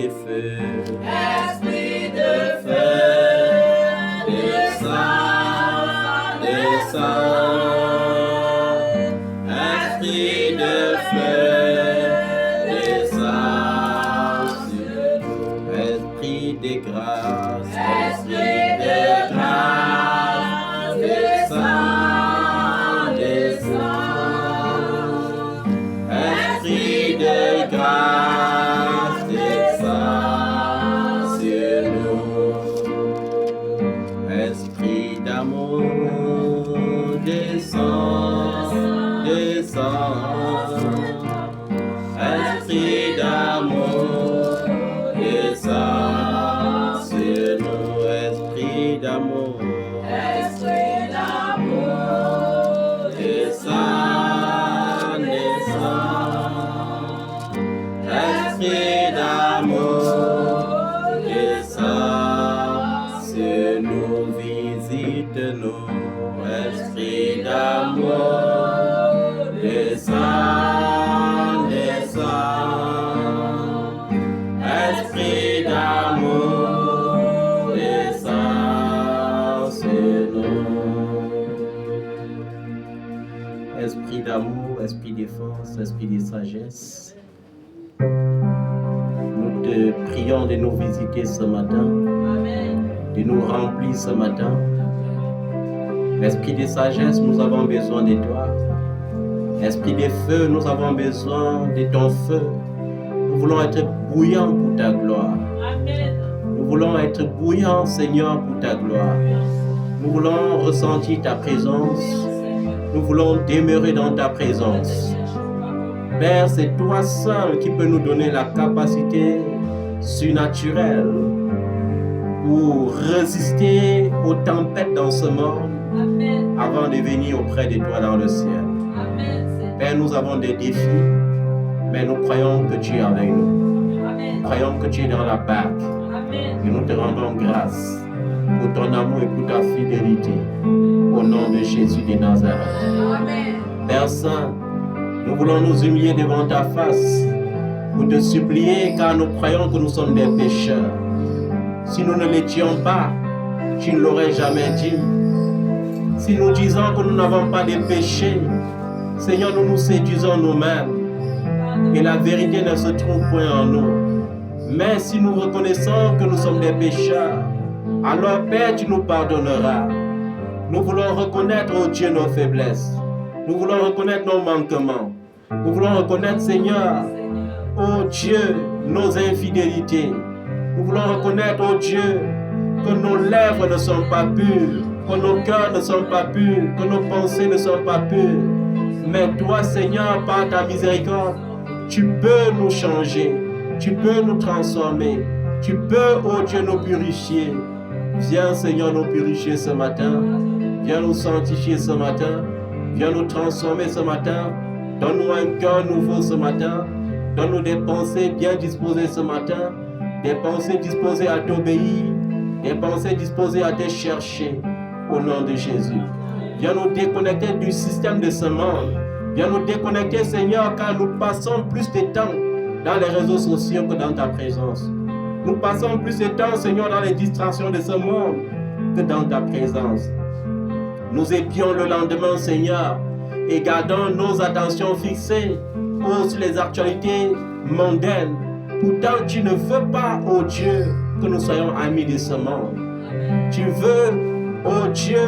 de feu, esprit de feu, descends, esprit de feu, descends sur nous, esprit de grâce, esprit de grâce, descends, esprit de grâce, descends sur nous, esprit d'amour, descend, esprit d'amour, descends sur nous, esprit d'amour, esprit d'amour, descends, esprit d'amour, descends sur nous, visite-nous, esprit d'amour, descends, esprit d'amour, descends sur nous. esprit d'amour, esprit de force, esprit de sagesse. Nous te prions de nous visiter ce matin, de nous remplir ce matin. L'esprit de sagesse, nous avons besoin de toi. Esprit de feu, nous avons besoin de ton feu. Nous voulons être bouillants pour ta gloire. Nous voulons être bouillants, Seigneur, pour ta gloire. Nous voulons ressentir ta présence. Nous voulons demeurer dans ta présence. Père, c'est toi seul qui peux nous donner la capacité surnaturelle pour résister aux tempêtes dans ce monde avant de venir auprès de toi dans le ciel. Père, nous avons des défis, mais nous croyons que tu es avec nous. Nous croyons que tu es dans la barque. Et nous te rendons grâce pour ton amour et pour ta fidélité. Au nom de Jésus de Nazareth. Père Saint, nous voulons nous humilier devant ta face pour te supplier car nous croyons que nous sommes des pécheurs. Si nous ne l'étions pas, tu ne l'aurais jamais dit. Si nous disons que nous n'avons pas de péché, Seigneur, nous nous séduisons nous-mêmes et la vérité ne se trouve point en nous. Mais si nous reconnaissons que nous sommes des pécheurs, alors Père, tu nous pardonneras. Nous voulons reconnaître, oh Dieu, nos faiblesses. Nous voulons reconnaître nos manquements. Nous voulons reconnaître, Seigneur, oh Dieu, nos infidélités. Nous voulons reconnaître, oh Dieu, que nos lèvres ne sont pas pures, que nos cœurs ne sont pas purs, que nos pensées ne sont pas pures. Mais toi, Seigneur, par ta miséricorde, tu peux nous changer, tu peux nous transformer, tu peux, oh Dieu, nous purifier. Viens, Seigneur, nous purifier ce matin. Viens nous sanctifier ce matin. Viens nous transformer ce matin. Donne-nous un cœur nouveau ce matin. Donne-nous des pensées bien disposées ce matin. Des pensées disposées à t'obéir. Des pensées disposées à te chercher. Au nom de Jésus. Viens nous déconnecter du système de ce monde. Viens nous déconnecter, Seigneur, car nous passons plus de temps dans les réseaux sociaux que dans ta présence. Nous passons plus de temps, Seigneur, dans les distractions de ce monde que dans ta présence. Nous épions le lendemain, Seigneur, et gardons nos attentions fixées sur les actualités mondaines. Pourtant, tu ne veux pas, oh Dieu, que nous soyons amis de ce monde. Tu veux, oh Dieu,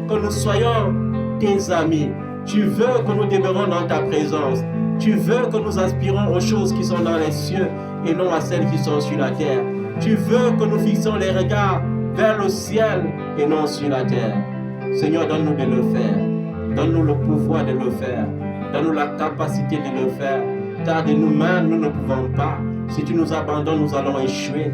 que nous soyons tes amis. Tu veux que nous demeurons dans ta présence. Tu veux que nous aspirons aux choses qui sont dans les cieux et non à celles qui sont sur la terre. Tu veux que nous fixons les regards vers le ciel et non sur la terre. Seigneur, donne-nous de le faire. Donne-nous le pouvoir de le faire. Donne-nous la capacité de le faire. Car de nous-mêmes, nous ne pouvons pas. Si tu nous abandonnes, nous allons échouer.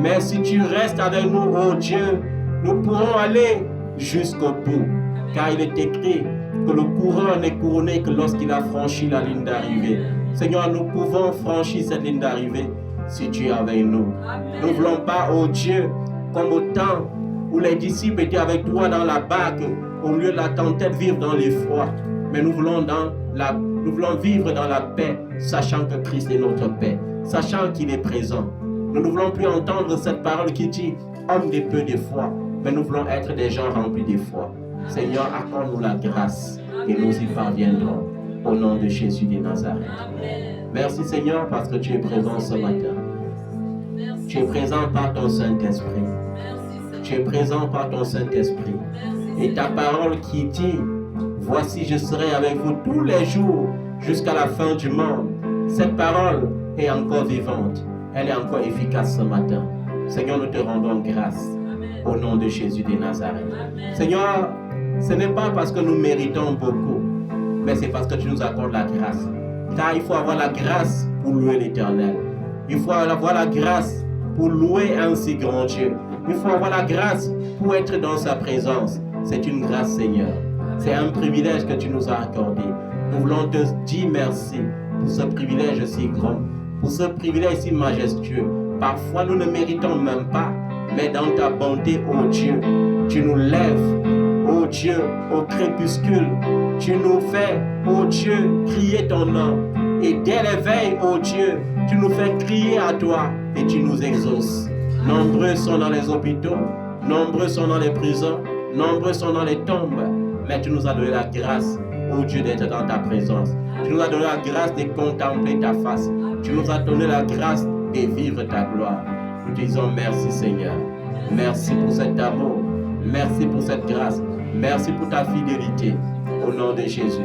Mais si tu restes avec nous, oh Dieu, nous pourrons aller jusqu'au bout. Car il est écrit que le coureur n'est couronné que lorsqu'il a franchi la ligne d'arrivée. Seigneur, nous pouvons franchir cette ligne d'arrivée si tu es avec nous. Nous ne voulons pas, oh Dieu, comme au temps où les disciples étaient avec toi dans la barque, au lieu de la tempête, vivre dans l'effroi. Mais nous voulons vivre dans la paix, sachant que Christ est notre paix, sachant qu'il est présent. Nous Nous ne voulons plus entendre cette parole qui dit homme de peu de foi, mais nous voulons être des gens remplis de foi. Seigneur, accorde-nous la grâce et nous y parviendrons au nom de Jésus de Nazareth. Merci Seigneur parce que tu es présent ce matin. Tu es présent par ton Saint-Esprit. Tu es présent par ton Saint-Esprit. Et ta parole qui dit, voici je serai avec vous tous les jours jusqu'à la fin du monde. Cette parole est encore vivante. Elle est encore efficace ce matin. Seigneur, nous te rendons grâce au nom de Jésus de Nazareth. Seigneur, ce n'est pas parce que nous méritons beaucoup, mais c'est parce que tu nous accordes la grâce. Car il faut avoir la grâce pour louer l'Éternel. Il faut avoir la grâce pour louer un si grand Dieu. Il faut avoir la grâce pour être dans sa présence. C'est une grâce, Seigneur. C'est un privilège que tu nous as accordé. Nous voulons te dire merci pour ce privilège si grand, pour ce privilège si majestueux. Parfois, nous ne méritons même pas, mais dans ta bonté, ô Dieu, tu nous lèves, ô Dieu, au crépuscule. Tu nous fais, ô Dieu, crier ton nom. Et dès l'éveil, ô Dieu, tu nous fais crier à toi et tu nous exauces. Nombreux sont dans les hôpitaux, nombreux sont dans les prisons, nombreux sont dans les tombes, mais tu nous as donné la grâce, ô Dieu, d'être dans ta présence. Tu nous as donné la grâce de contempler ta face. Tu nous as donné la grâce de vivre ta gloire. Nous te disons merci Seigneur. Merci pour cet amour. Merci pour cette grâce. Merci pour ta fidélité. Au nom de Jésus.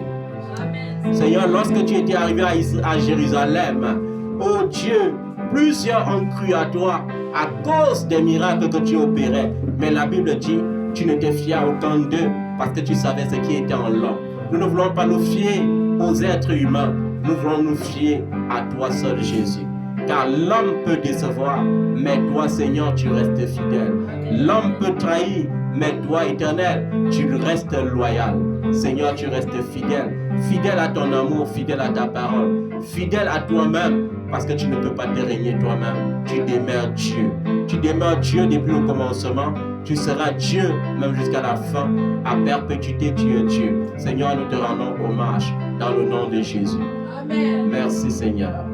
Amen. Seigneur, lorsque tu étais arrivé à Jérusalem, oh Dieu, plusieurs ont cru à toi à cause des miracles que tu opérais. Mais la Bible dit, tu ne te fiais à aucun d'eux parce que tu savais ce qui était en l'homme. Nous ne voulons pas nous fier aux êtres humains. Nous voulons nous fier à toi seul, Jésus. Car l'homme peut décevoir, mais toi, Seigneur, tu restes fidèle. L'homme peut trahir, mais toi, Éternel, tu restes loyal. Seigneur, tu restes fidèle. Fidèle à ton amour, fidèle à ta parole, fidèle à toi-même, parce que tu ne peux pas te régner toi-même. Tu demeures Dieu. Tu demeures Dieu depuis le commencement. Tu seras Dieu même jusqu'à la fin. À perpétuité, tu es Dieu. Seigneur, nous te rendons hommage dans le nom de Jésus. Amen. Merci, Seigneur.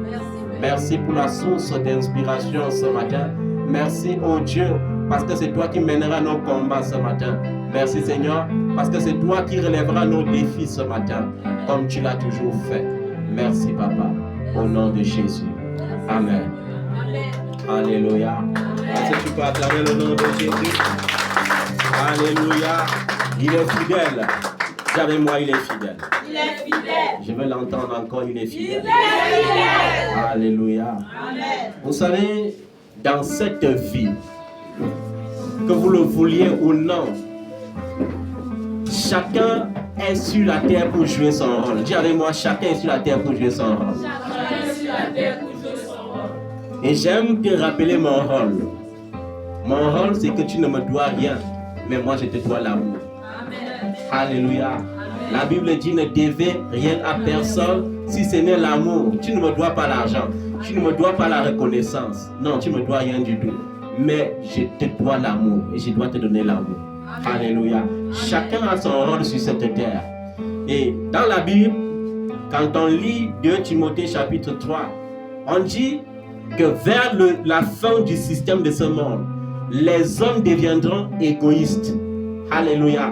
Merci pour la source d'inspiration ce matin. Merci, oh Dieu, parce que c'est toi qui mèneras nos combats ce matin. Merci, Seigneur, parce que c'est toi qui relèveras nos défis ce matin, comme tu l'as toujours fait. Merci, Papa, au nom de Jésus. Amen. Alléluia. Est-ce que tu peux acclamer le nom de Jésus? Alléluia. Il est fidèle. Dis avec moi, il est fidèle. Il est fidèle. Je veux l'entendre encore, il est fidèle. Il est fidèle. Alléluia. Amen. Vous savez, dans cette vie, que vous le vouliez ou non, chacun est sur la terre pour jouer son rôle. Dis avec moi, chacun est sur la terre pour jouer son rôle. Chacun est sur la terre pour jouer son rôle. Et j'aime te rappeler mon rôle. Mon rôle, c'est que tu ne me dois rien, mais moi je te dois l'amour. Amen. Alléluia. La Bible dit ne devez rien à personne si ce n'est l'amour. Tu ne me dois pas l'argent. Tu ne me dois pas la reconnaissance. Non, tu ne me dois rien du tout. Mais je te dois l'amour et je dois te donner l'amour. Alléluia. Chacun a son rôle sur cette terre. Et dans la Bible, quand on lit 2 Timothée chapitre 3, on dit que vers la fin du système de ce monde, les hommes deviendront égoïstes. Alléluia.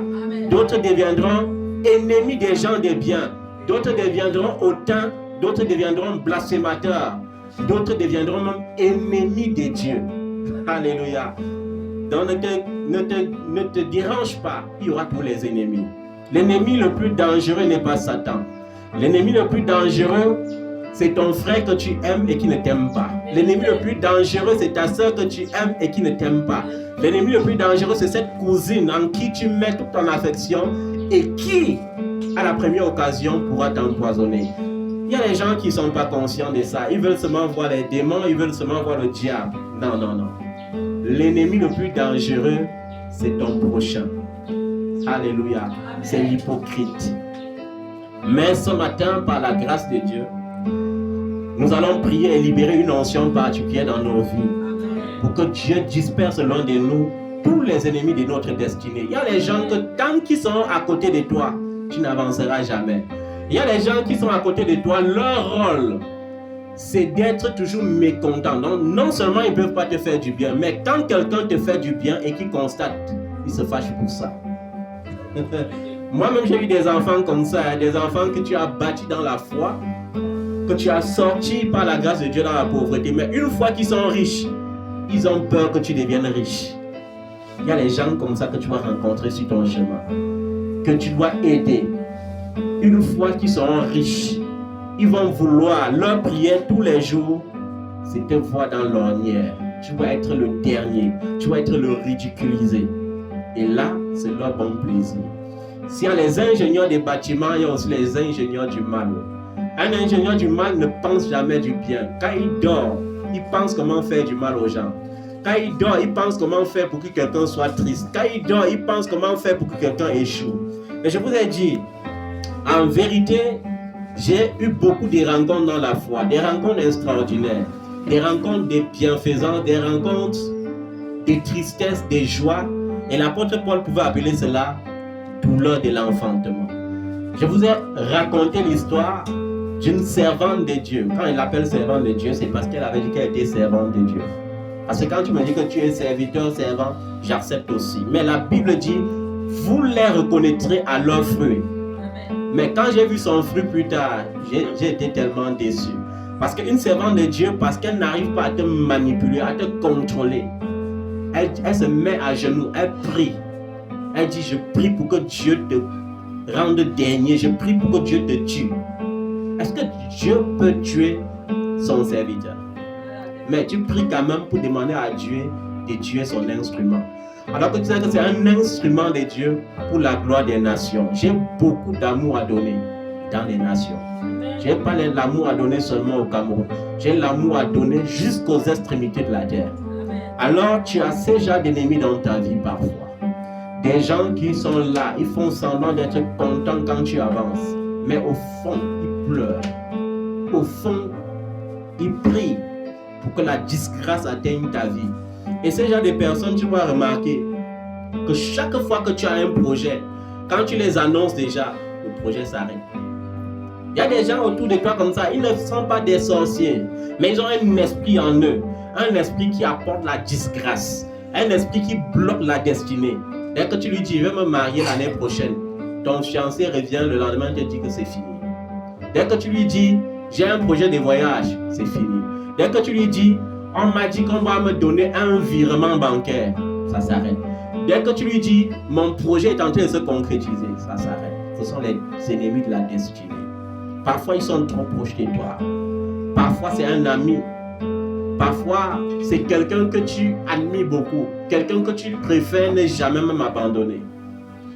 D'autres deviendront ennemis des gens de bien. D'autres deviendront hautains. D'autres deviendront blasphémateurs. D'autres deviendront même ennemis de Dieu. Alléluia. Donc ne te dérange pas. Il y aura tous les ennemis. L'ennemi le plus dangereux n'est pas Satan. L'ennemi le plus dangereux, c'est ton frère que tu aimes et qui ne t'aime pas. L'ennemi le plus dangereux, c'est ta soeur que tu aimes et qui ne t'aime pas. L'ennemi le plus dangereux, c'est cette cousine en qui tu mets toute ton affection et qui, à la première occasion, pourra t'empoisonner. Il y a des gens qui ne sont pas conscients de ça. Ils veulent seulement voir les démons, ils veulent seulement voir le diable. Non, non, non. L'ennemi le plus dangereux, c'est ton prochain. Alléluia. C'est l'hypocrite. Mais ce matin, par la grâce de Dieu, nous allons prier et libérer une onction particulière dans nos vies pour que Dieu disperse loin de nous tous les ennemis de notre destinée. Il y a des gens que tant qu'ils sont à côté de toi, tu n'avanceras jamais. Il y a des gens qui sont à côté de toi, leur rôle, c'est d'être toujours mécontent. Donc, non seulement ils ne peuvent pas te faire du bien, mais quand quelqu'un te fait du bien et qu'il constate, il se fâche pour ça. Moi-même, j'ai eu des enfants comme ça, des enfants que tu as bâtis dans la foi, que tu as sortis par la grâce de Dieu dans la pauvreté. Mais une fois qu'ils sont riches, ils ont peur que tu deviennes riche. Il y a les gens comme ça que tu vas rencontrer sur ton chemin, que tu dois aider. Une fois qu'ils seront riches, ils vont vouloir leur prière tous les jours, c'est te voir dans l'ornière. Tu vas être le dernier, tu vas être le ridiculisé. Et là, c'est leur bon plaisir. S'il y a les ingénieurs des bâtiments, il y a aussi les ingénieurs du mal. Un ingénieur du mal ne pense jamais du bien. Quand il dort, il pense comment faire du mal aux gens. Quand il dort, il pense comment faire pour que quelqu'un soit triste. Quand il dort, il pense comment faire pour que quelqu'un échoue. Et je vous ai dit, en vérité, j'ai eu beaucoup de rencontres dans la foi, des rencontres extraordinaires, des rencontres des bienfaisants, des rencontres des tristesses, des joies. Et l'apôtre Paul pouvait appeler cela douleur de l'enfantement. Je vous ai raconté l'histoire d'une servante de Dieu. Quand elle appelle servante de Dieu, c'est parce qu'elle avait dit qu'elle était servante de Dieu. Parce que quand tu me dis que tu es serviteur, servant, j'accepte aussi. Mais la Bible dit, vous les reconnaîtrez à leurs fruits. Mais quand j'ai vu son fruit plus tard, j'ai été tellement déçu. Parce qu'une servante de Dieu, parce qu'elle n'arrive pas à te manipuler, à te contrôler, elle se met à genoux, elle prie. Elle dit, je prie pour que Dieu te rende dernier, je prie pour que Dieu te tue. Est-ce que Dieu peut tuer son serviteur? Mais tu pries quand même pour demander à Dieu de tuer son instrument. Alors que tu sais que c'est un instrument de Dieu pour la gloire des nations. J'ai beaucoup d'amour à donner dans les nations. Je n'ai pas l'amour à donner seulement au Cameroun. J'ai l'amour à donner jusqu'aux extrémités de la terre. Alors tu as ces genres d'ennemis dans ta vie parfois. Des gens qui sont là, ils font semblant d'être contents quand tu avances. Mais au fond, ils pleurent. Au fond, ils prient pour que la disgrâce atteigne ta vie. Et ces gens de personnes, tu vas remarquer que chaque fois que tu as un projet, quand tu les annonces déjà, le projet s'arrête. Il y a des gens autour de toi comme ça, ils ne sont pas des sorciers, mais ils ont un esprit en eux, un esprit qui apporte la disgrâce, un esprit qui bloque la destinée. Dès que tu lui dis, je vais me marier l'année prochaine, ton fiancé revient le lendemain et te dit que c'est fini. Dès que tu lui dis, j'ai un projet de voyage, c'est fini. Dès que tu lui dis, on m'a dit qu'on va me donner un virement bancaire, ça s'arrête. Dès que tu lui dis, mon projet est en train de se concrétiser, ça s'arrête. Ce sont les ennemis de la destinée. Parfois, ils sont trop proches de toi. Parfois, c'est un ami. Parfois, c'est quelqu'un que tu admires beaucoup. Quelqu'un que tu préfères ne jamais même abandonner.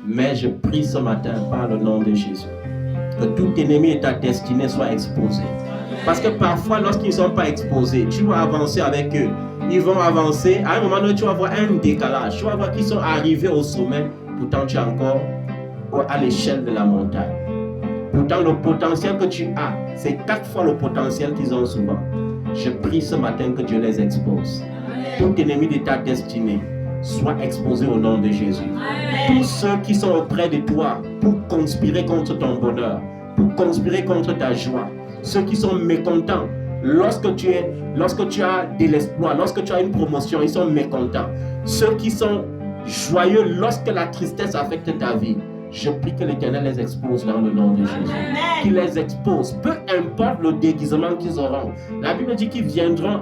Mais je prie ce matin par le nom de Jésus que tout ennemi de ta destinée soit exposé. Parce que parfois, lorsqu'ils ne sont pas exposés, tu vas avancer avec eux. Ils vont avancer. À un moment donné, tu vas voir un décalage. Tu vas voir qu'ils sont arrivés au sommet. Pourtant, tu es encore à l'échelle de la montagne. Pourtant, le potentiel que tu as, c'est 4 fois le potentiel qu'ils ont souvent. Je prie ce matin que Dieu les expose. Tout ennemi de ta destinée soit exposé au nom de Jésus. Tous ceux qui sont auprès de toi pour conspirer contre ton bonheur, pour conspirer contre ta joie, ceux qui sont mécontents, lorsque tu as de l'espoir, lorsque tu as une promotion, ils sont mécontents. Ceux qui sont joyeux lorsque la tristesse affecte ta vie, je prie que l'Éternel les expose dans le nom de Jésus. Qu'il les expose, peu importe le déguisement qu'ils auront. La Bible dit qu'ils viendront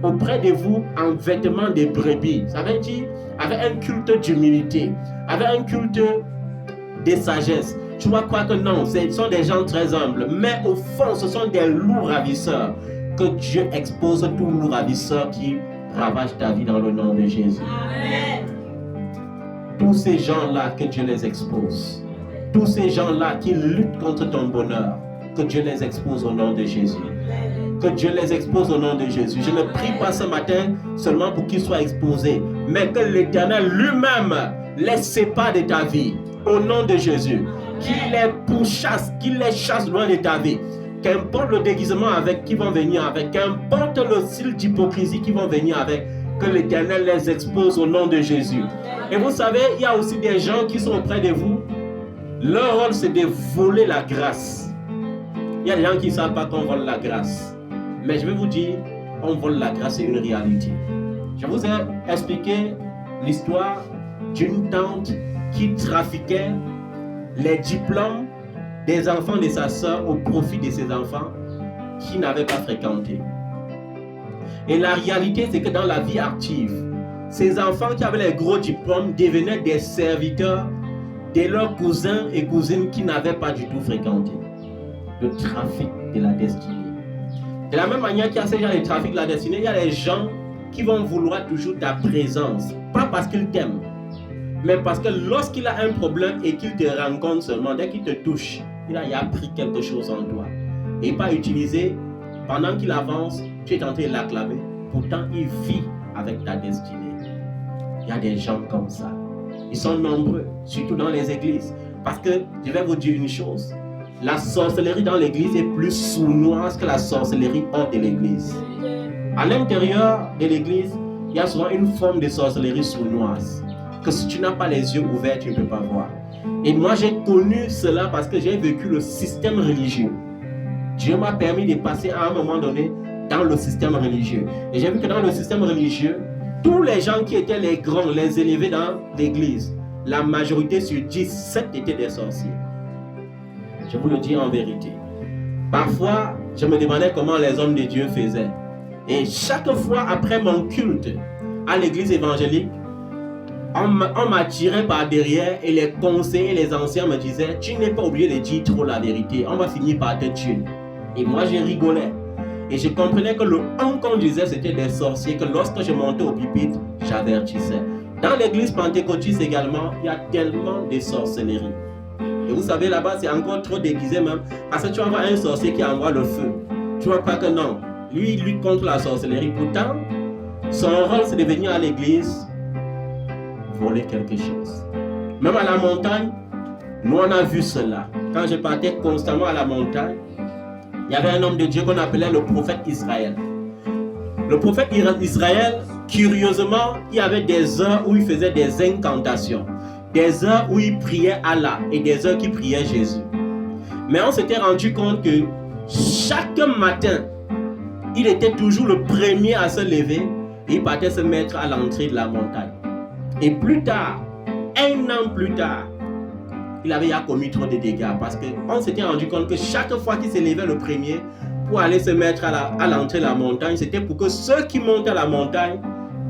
auprès de vous en vêtements de brebis. Ça veut dire avec un culte d'humilité, avec un culte de sagesse. Tu vas croire que non, ce sont des gens très humbles, mais au fond, ce sont des loups ravisseurs. Que Dieu expose tous loups ravisseurs qui ravagent ta vie dans le nom de Jésus. Amen. Tous ces gens-là, que Dieu les expose. Tous ces gens-là qui luttent contre ton bonheur, que Dieu les expose au nom de Jésus. Que Dieu les expose au nom de Jésus. Je ne prie pas ce matin seulement pour qu'ils soient exposés, mais que l'Éternel lui-même les sépare de ta vie. Au nom de Jésus. Qu'il les pourchasse, qu'il les chasse loin de ta vie. Qu'importe le déguisement avec qui vont venir avec, qu'importe le style d'hypocrisie qui vont venir avec, que l'Éternel les expose au nom de Jésus. Et vous savez, il y a aussi des gens qui sont auprès de vous. Leur rôle, c'est de voler la grâce. Il y a des gens qui ne savent pas qu'on vole la grâce. Mais je vais vous dire, on vole la grâce, c'est une réalité. Je vous ai expliqué l'histoire d'une tante qui trafiquait les diplômes des enfants de sa sœur au profit de ses enfants qui n'avaient pas fréquenté. Et la réalité, c'est que dans la vie active, ces enfants qui avaient les gros diplômes devenaient des serviteurs de leurs cousins et cousines qui n'avaient pas du tout fréquenté. Le trafic de la destinée. De la même manière qu'il y a ces gens de trafic de la destinée, il y a des gens qui vont vouloir toujours ta présence. Pas parce qu'ils t'aiment, mais parce que lorsqu'il a un problème et qu'il te rencontre seulement, dès qu'il te touche, il a appris quelque chose en toi. Et pas utilisé, pendant qu'il avance, tu es en train de l'acclamer. Pourtant, il vit avec ta destinée. Il y a des gens comme ça. Ils sont nombreux, surtout dans les églises. Parce que, je vais vous dire une chose, la sorcellerie dans l'église est plus sournoise que la sorcellerie hors de l'église. À l'intérieur de l'église, il y a souvent une forme de sorcellerie sournoise que si tu n'as pas les yeux ouverts, tu ne peux pas voir. Et moi, j'ai connu cela parce que j'ai vécu le système religieux. Dieu m'a permis de passer à un moment donné dans le système religieux. Et j'ai vu que dans le système religieux, tous les gens qui étaient les grands, les élevés dans l'église, la majorité sur 10, 7 étaient des sorciers. Je vous le dis en vérité. Parfois, je me demandais comment les hommes de Dieu faisaient. Et chaque fois après mon culte à l'église évangélique, on m'attirait par derrière et les conseillers et les anciens me disaient « Tu n'es pas obligé de dire trop la vérité, on va finir par te tuer. » Et moi, je rigolais. Et je comprenais que le on qu'on disait, c'était des sorciers, que lorsque je montais au pupitre, j'avertissais. Dans l'église pentecôtiste également, il y a tellement de sorcellerie. Et vous savez, là-bas, c'est encore trop déguisé même. Parce que tu vas voir un sorcier qui envoie le feu. Tu vois pas que non. Lui, il lutte contre la sorcellerie. Pourtant, son rôle, c'est de venir à l'église voler quelque chose. Même à la montagne, nous, on a vu cela. Quand je partais constamment à la montagne, il y avait un homme de Dieu qu'on appelait le prophète Israël. Le prophète Israël, curieusement, il y avait des heures où il faisait des incantations. Des heures où il priait Allah et des heures qu'il priait Jésus. Mais on s'était rendu compte que chaque matin, il était toujours le premier à se lever et il partait se mettre à l'entrée de la montagne. Et plus tard, un an plus tard, il avait commis trop de dégâts parce qu'on s'était rendu compte que chaque fois qu'il se levait le premier pour aller se mettre à l'entrée de la montagne, c'était pour que ceux qui montent à la montagne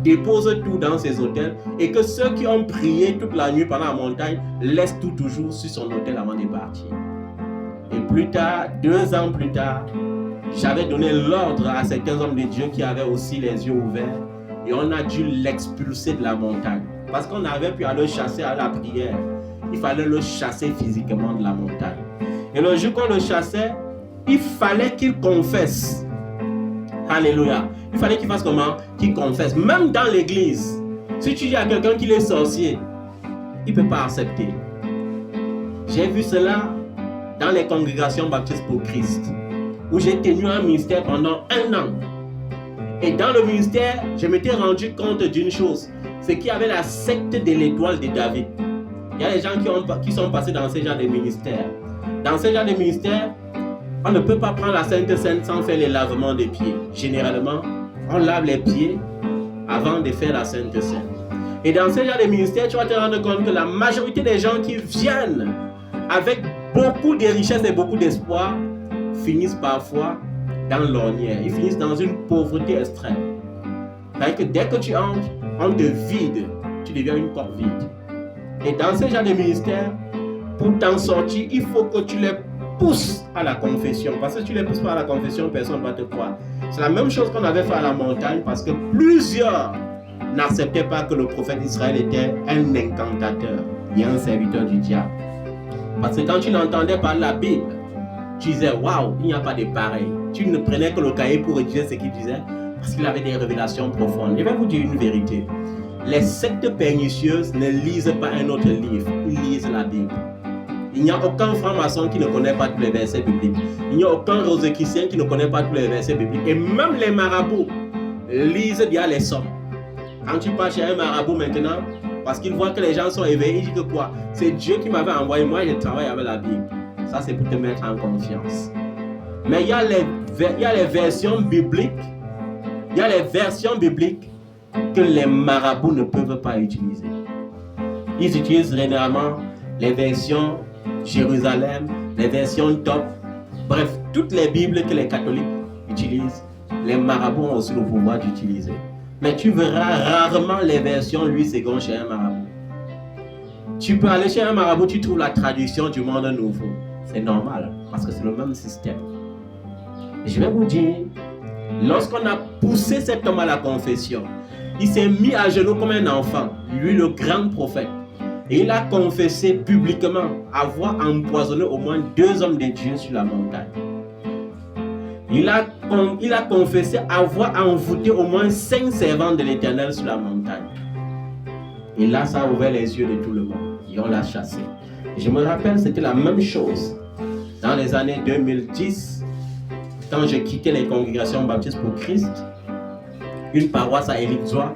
déposent tout dans ses hôtels et que ceux qui ont prié toute la nuit pendant la montagne laissent tout toujours sur son hôtel avant de partir. Et plus tard, 2 ans plus tard, j'avais donné l'ordre à certains hommes de Dieu qui avaient aussi les yeux ouverts et on a dû l'expulser de la montagne parce qu'on avait pu aller le chasser à la prière. Il fallait le chasser physiquement de la montagne. Et le jour qu'on le chassait, il fallait qu'il confesse. Alléluia. Il fallait qu'il fasse comment? Qu'il confesse. Même dans l'église, si tu dis à quelqu'un qu'il est sorcier, il ne peut pas accepter. J'ai vu cela dans les congrégations baptistes pour Christ, où j'ai tenu un ministère pendant 1 an. Et dans le ministère, je m'étais rendu compte d'une chose, c'est qu'il y avait la secte de l'étoile de David. Il y a des gens qui sont passés dans ce genre de ministère. Dans ce genre de ministère, on ne peut pas prendre la Sainte Seine sans faire les lavements des pieds. Généralement, on lave les pieds avant de faire la Sainte Seine. Et dans ce genre de ministère, tu vas te rendre compte que la majorité des gens qui viennent avec beaucoup de richesses et beaucoup d'espoir finissent parfois dans l'ornière. Ils finissent dans une pauvreté extrême. C'est-à-dire que dès que tu entres, on te vide. Tu deviens une porte vide. Et dans ce genre de ministère, pour t'en sortir, il faut que tu les pousses à la confession. Parce que si tu ne les pousses pas à la confession, personne ne va te croire. C'est la même chose qu'on avait fait à la montagne parce que plusieurs n'acceptaient pas que le prophète Israël était un incantateur et un serviteur du diable. Parce que quand tu l'entendais par la Bible, tu disais waouh, il n'y a pas de pareil. Tu ne prenais que le cahier pour rédiger ce qu'il disait parce qu'il avait des révélations profondes. Je vais vous dire une vérité. Les sectes pernicieuses ne lisent pas un autre livre, ils lisent la Bible. Il n'y a aucun franc-maçon qui ne connaît pas tous les versets bibliques. Il n'y a aucun rosicrucien qui ne connaît pas tous les versets bibliques. Et même les marabouts lisent bien les sommes. Quand tu pars chez un marabout maintenant, parce qu'il voit que les gens sont éveillés, il dit que quoi? C'est Dieu qui m'avait envoyé, moi je travaille avec la Bible. Ça c'est pour te mettre en confiance. Mais il y a les les versions bibliques. Il y a les versions bibliques que les marabouts ne peuvent pas utiliser. Ils utilisent généralement les versions Jérusalem, les versions top. Bref, toutes les Bibles que les catholiques utilisent, les marabouts ont aussi le pouvoir d'utiliser. Mais tu verras rarement les versions Louis II chez un marabout. Tu peux aller chez un marabout, tu trouves la traduction du Monde Nouveau. C'est normal, parce que c'est le même système. Et je vais vous dire, lorsqu'on a poussé cet homme à la confession, il s'est mis à genoux comme un enfant, lui le grand prophète. Et il a confessé publiquement avoir empoisonné au moins 2 hommes de Dieu sur la montagne. Il a confessé avoir envoûté au moins 5 servants de l'Éternel sur la montagne. Et là, ça a ouvert les yeux de tout le monde. Et on l'a chassé. Et je me rappelle, c'était la même chose. Dans les années 2010, quand je quittais les congrégations baptistes pour Christ, une paroisse à Éric-Zois,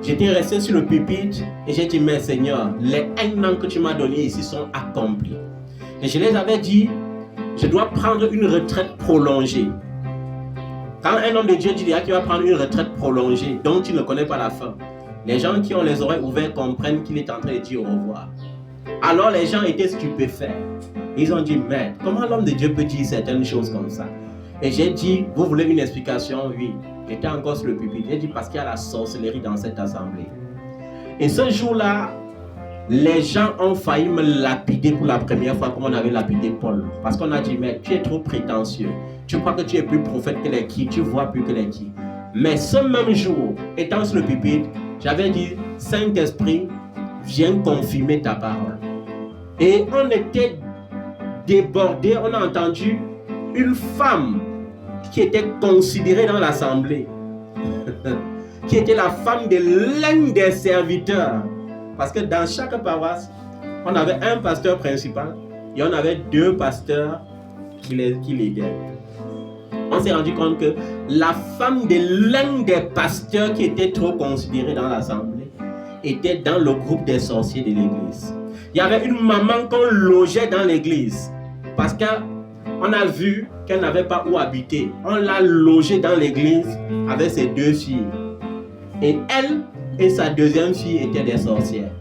j'étais resté sur le pupitre et j'ai dit, mais Seigneur, les 1 an que tu m'as donné ici sont accomplis. Et je les avais dit, je dois prendre une retraite prolongée. Quand un homme de Dieu dit qu'il va prendre une retraite prolongée dont il ne connaît pas la fin, les gens qui ont les oreilles ouvertes comprennent qu'il est en train de dire au revoir. Alors les gens étaient stupéfaits. Ils ont dit, mais comment l'homme de Dieu peut dire certaines choses comme ça? Et j'ai dit, vous voulez une explication? Oui. J'étais encore sur le pupitre. J'ai dit, parce qu'il y a la sorcellerie dans cette assemblée. Et ce jour-là, les gens ont failli me lapider pour la première fois comme on avait lapidé Paul. Parce qu'on a dit, mais tu es trop prétentieux. Tu crois que tu es plus prophète que les qui, tu vois plus que les qui. Mais ce même jour, étant sur le pupitre, j'avais dit, Saint-Esprit, viens confirmer ta parole. Et on était débordés, on a entendu une femme qui était considérée dans l'assemblée, qui était la femme de l'un des serviteurs. Parce que dans chaque paroisse, on avait un pasteur principal et on avait 2 pasteurs qui l'aidaient. On s'est rendu compte que la femme de l'un des pasteurs qui était trop considéré dans l'assemblée était dans le groupe des sorciers de l'église. Il y avait une maman qu'on logeait dans l'église parce qu'on a vu qu'elle n'avait pas où habiter. On l'a logée dans l'église avec ses 2 filles. Et elle et sa 2e fille étaient des sorcières.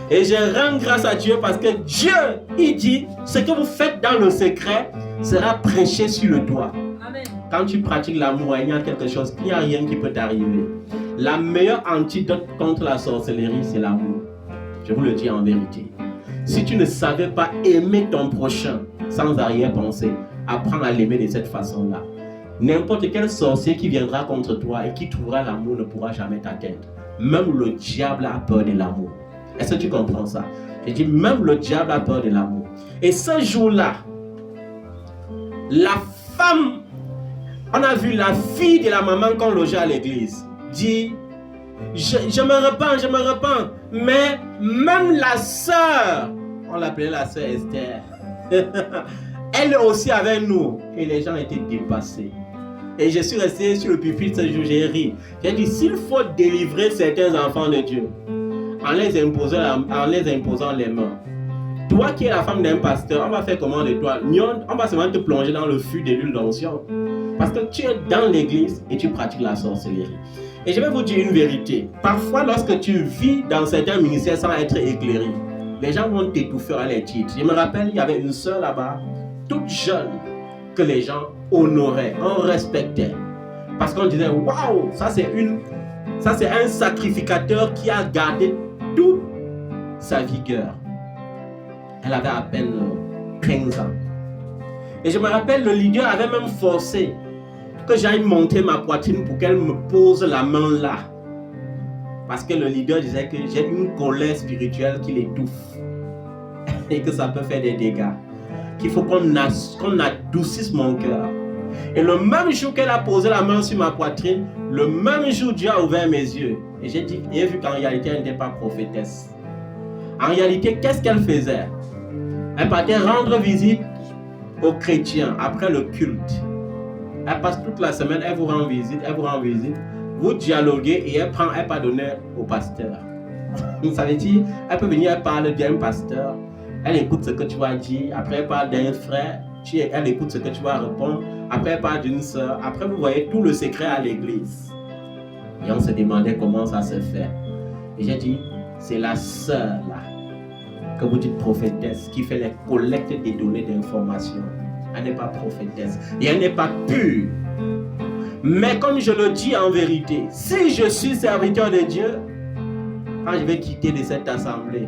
Et je rends grâce à Dieu parce que Dieu, il dit, ce que vous faites dans le secret sera prêché sur le toit. Amen. Quand tu pratiques l'amour, il y a quelque chose, il n'y a rien qui peut t'arriver. La meilleure antidote contre la sorcellerie, c'est l'amour. Je vous le dis en vérité. Si tu ne savais pas aimer ton prochain sans arrière-pensée, apprends à l'aimer de cette façon-là. N'importe quel sorcier qui viendra contre toi et qui trouvera l'amour ne pourra jamais t'atteindre. Même le diable a peur de l'amour. Est-ce que tu comprends ça? J'ai dit, même le diable a peur de l'amour. Et ce jour-là, la femme, on a vu la fille de la maman qu'on logeait à l'église, dit, je me repens, mais même la sœur, on l'appelait la sœur Esther, elle aussi avec nous. Et les gens étaient dépassés. Et je suis resté sur le pupitre ce jour, j'ai ri. J'ai dit, s'il faut délivrer certains enfants de Dieu, en les imposant les mains, toi qui es la femme d'un pasteur, on va faire comment de toi? On va seulement te plonger dans le fût de l'huile d'onction. Parce que tu es dans l'église et tu pratiques la sorcellerie. Et je vais vous dire une vérité. Parfois, lorsque tu vis dans certains ministères sans être éclairé, les gens vont t'étouffer à les titres. Je me rappelle, il y avait une sœur là-bas, toute jeune, que les gens honoraient, on respectait. Parce qu'on disait, waouh, ça c'est un sacrificateur qui a gardé toute sa vigueur. Elle avait à peine 15 ans. Et je me rappelle, le leader avait même forcé que j'aille monter ma poitrine pour qu'elle me pose la main là. Parce que le leader disait que j'ai une colère spirituelle qui l'étouffe. Et que ça peut faire des dégâts. Qu'il faut qu'on adoucisse mon cœur. Et le même jour qu'elle a posé la main sur ma poitrine, le même jour Dieu a ouvert mes yeux. Et j'ai vu qu'en réalité elle n'était pas prophétesse. En réalité, qu'est-ce qu'elle faisait? Elle partait rendre visite aux chrétiens après le culte. Elle passe toute la semaine, elle vous rend visite, vous dialoguez et elle part donner au pasteur. Vous savez dire, elle peut venir, elle parle d'un pasteur, elle écoute ce que tu vas dire, après elle parle d'un frère, Elle écoute ce que tu vas répondre. Après, elle parle d'une sœur. Après, vous voyez tout le secret à l'église. Et on se demandait comment ça se fait. Et j'ai dit, c'est la sœur là, que vous dites prophétesse, qui fait les collectes des données d'information. Elle n'est pas prophétesse. Et elle n'est pas pure. Mais comme je le dis en vérité, si je suis serviteur de Dieu, quand je vais quitter de cette assemblée,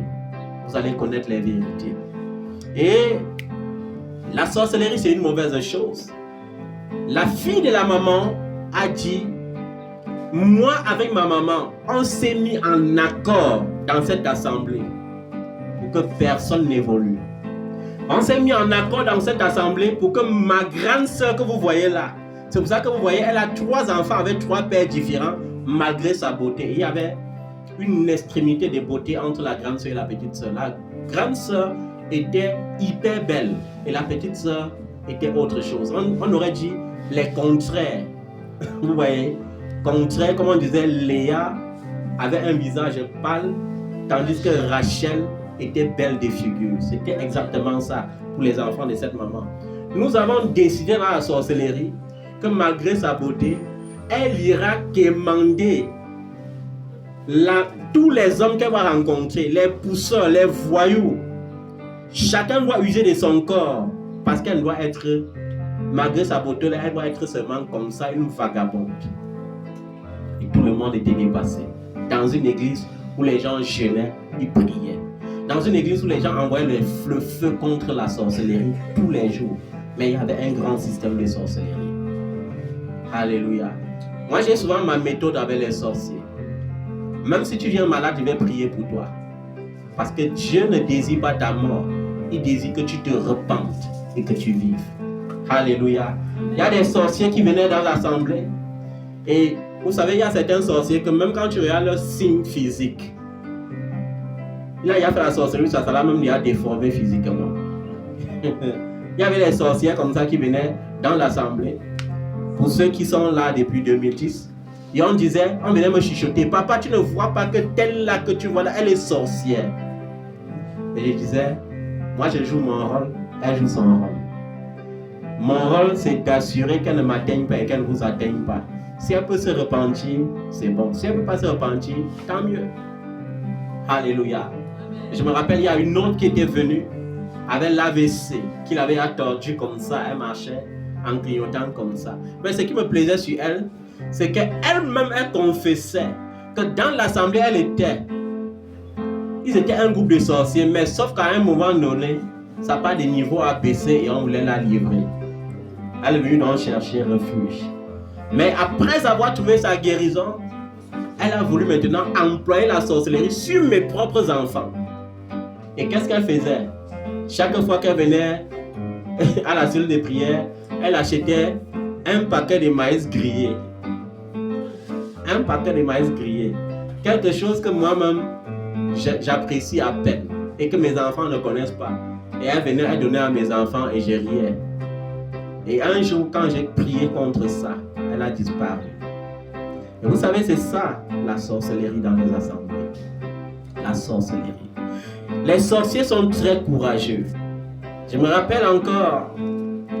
vous allez connaître les vérités. Et la sorcellerie, c'est une mauvaise chose. La fille de la maman a dit, moi avec ma maman, on s'est mis en accord dans cette assemblée pour que personne n'évolue. On s'est mis en accord dans cette assemblée pour que ma grande sœur que vous voyez là, c'est pour ça que vous voyez, elle a 3 enfants avec 3 pères différents, malgré sa beauté. Il y avait une extrémité de beauté entre la grande sœur et la petite sœur. La grande sœur était hyper belle et la petite sœur était autre chose. On aurait dit les contraires. Vous voyez, contraire, comme on disait, Léa avait un visage pâle, tandis que Rachel était belle de figure. C'était exactement ça pour les enfants de cette maman. Nous avons décidé dans la sorcellerie que malgré sa beauté, elle ira quémander tous les hommes qu'elle va rencontrer, les pousseurs, les voyous. Chacun doit user de son corps parce qu'elle doit être, malgré sa beauté, elle doit être seulement comme ça, une vagabonde. Et tout le monde était dépassé. Dans une église où les gens jeûnaient, ils priaient. Dans une église où les gens envoyaient le feu contre la sorcellerie tous les jours. Mais il y avait un grand système de sorcellerie. Alléluia. Moi, j'ai souvent ma méthode avec les sorciers. Même si tu viens malade, je vais prier pour toi. Parce que Dieu ne désire pas ta mort. Il désire que tu te repentes et que tu vives. Alléluia. Il y a des sorciers qui venaient dans l'assemblée. Et vous savez, il y a certains sorciers que même quand tu regardes leur signe physique, là, il a fait la sorcellerie, ça l'a même déformé physiquement. Il y avait des sorcières comme ça qui venaient dans l'assemblée. Pour ceux qui sont là depuis 2010, et on venait me chuchoter, papa, tu ne vois pas que telle là que tu vois là, elle est sorcière. Et je disais, moi je joue mon rôle, elle joue son rôle. Mon rôle, c'est d'assurer qu'elle ne m'atteigne pas et qu'elle ne vous atteigne pas. Si elle peut se repentir, c'est bon. Si elle ne peut pas se repentir, tant mieux. Alléluia. Je me rappelle, il y a une autre qui était venue avec l'AVC, qui l'avait tordu comme ça, elle marchait en clignotant comme ça. Mais ce qui me plaisait sur elle, c'est qu'elle-même, elle confessait que dans l'assemblée, ils étaient un groupe de sorciers, mais sauf qu'à un moment donné, ça part des niveaux à baisser et on voulait la livrer. Elle est venue donc chercher refuge. Mais après avoir trouvé sa guérison, elle a voulu maintenant employer la sorcellerie sur mes propres enfants. Et qu'est-ce qu'elle faisait? Chaque fois qu'elle venait à la salle de prière, elle achetait un paquet de maïs grillé. Un paquet de maïs grillé. Quelque chose que moi-même, j'apprécie à peine et que mes enfants ne connaissent pas. Et elle venait, elle donnait à mes enfants et je riais. Et un jour, quand j'ai prié contre ça, elle a disparu. Et vous savez, c'est ça la sorcellerie dans les assemblées. La sorcellerie. Les sorciers sont très courageux. Je me rappelle encore,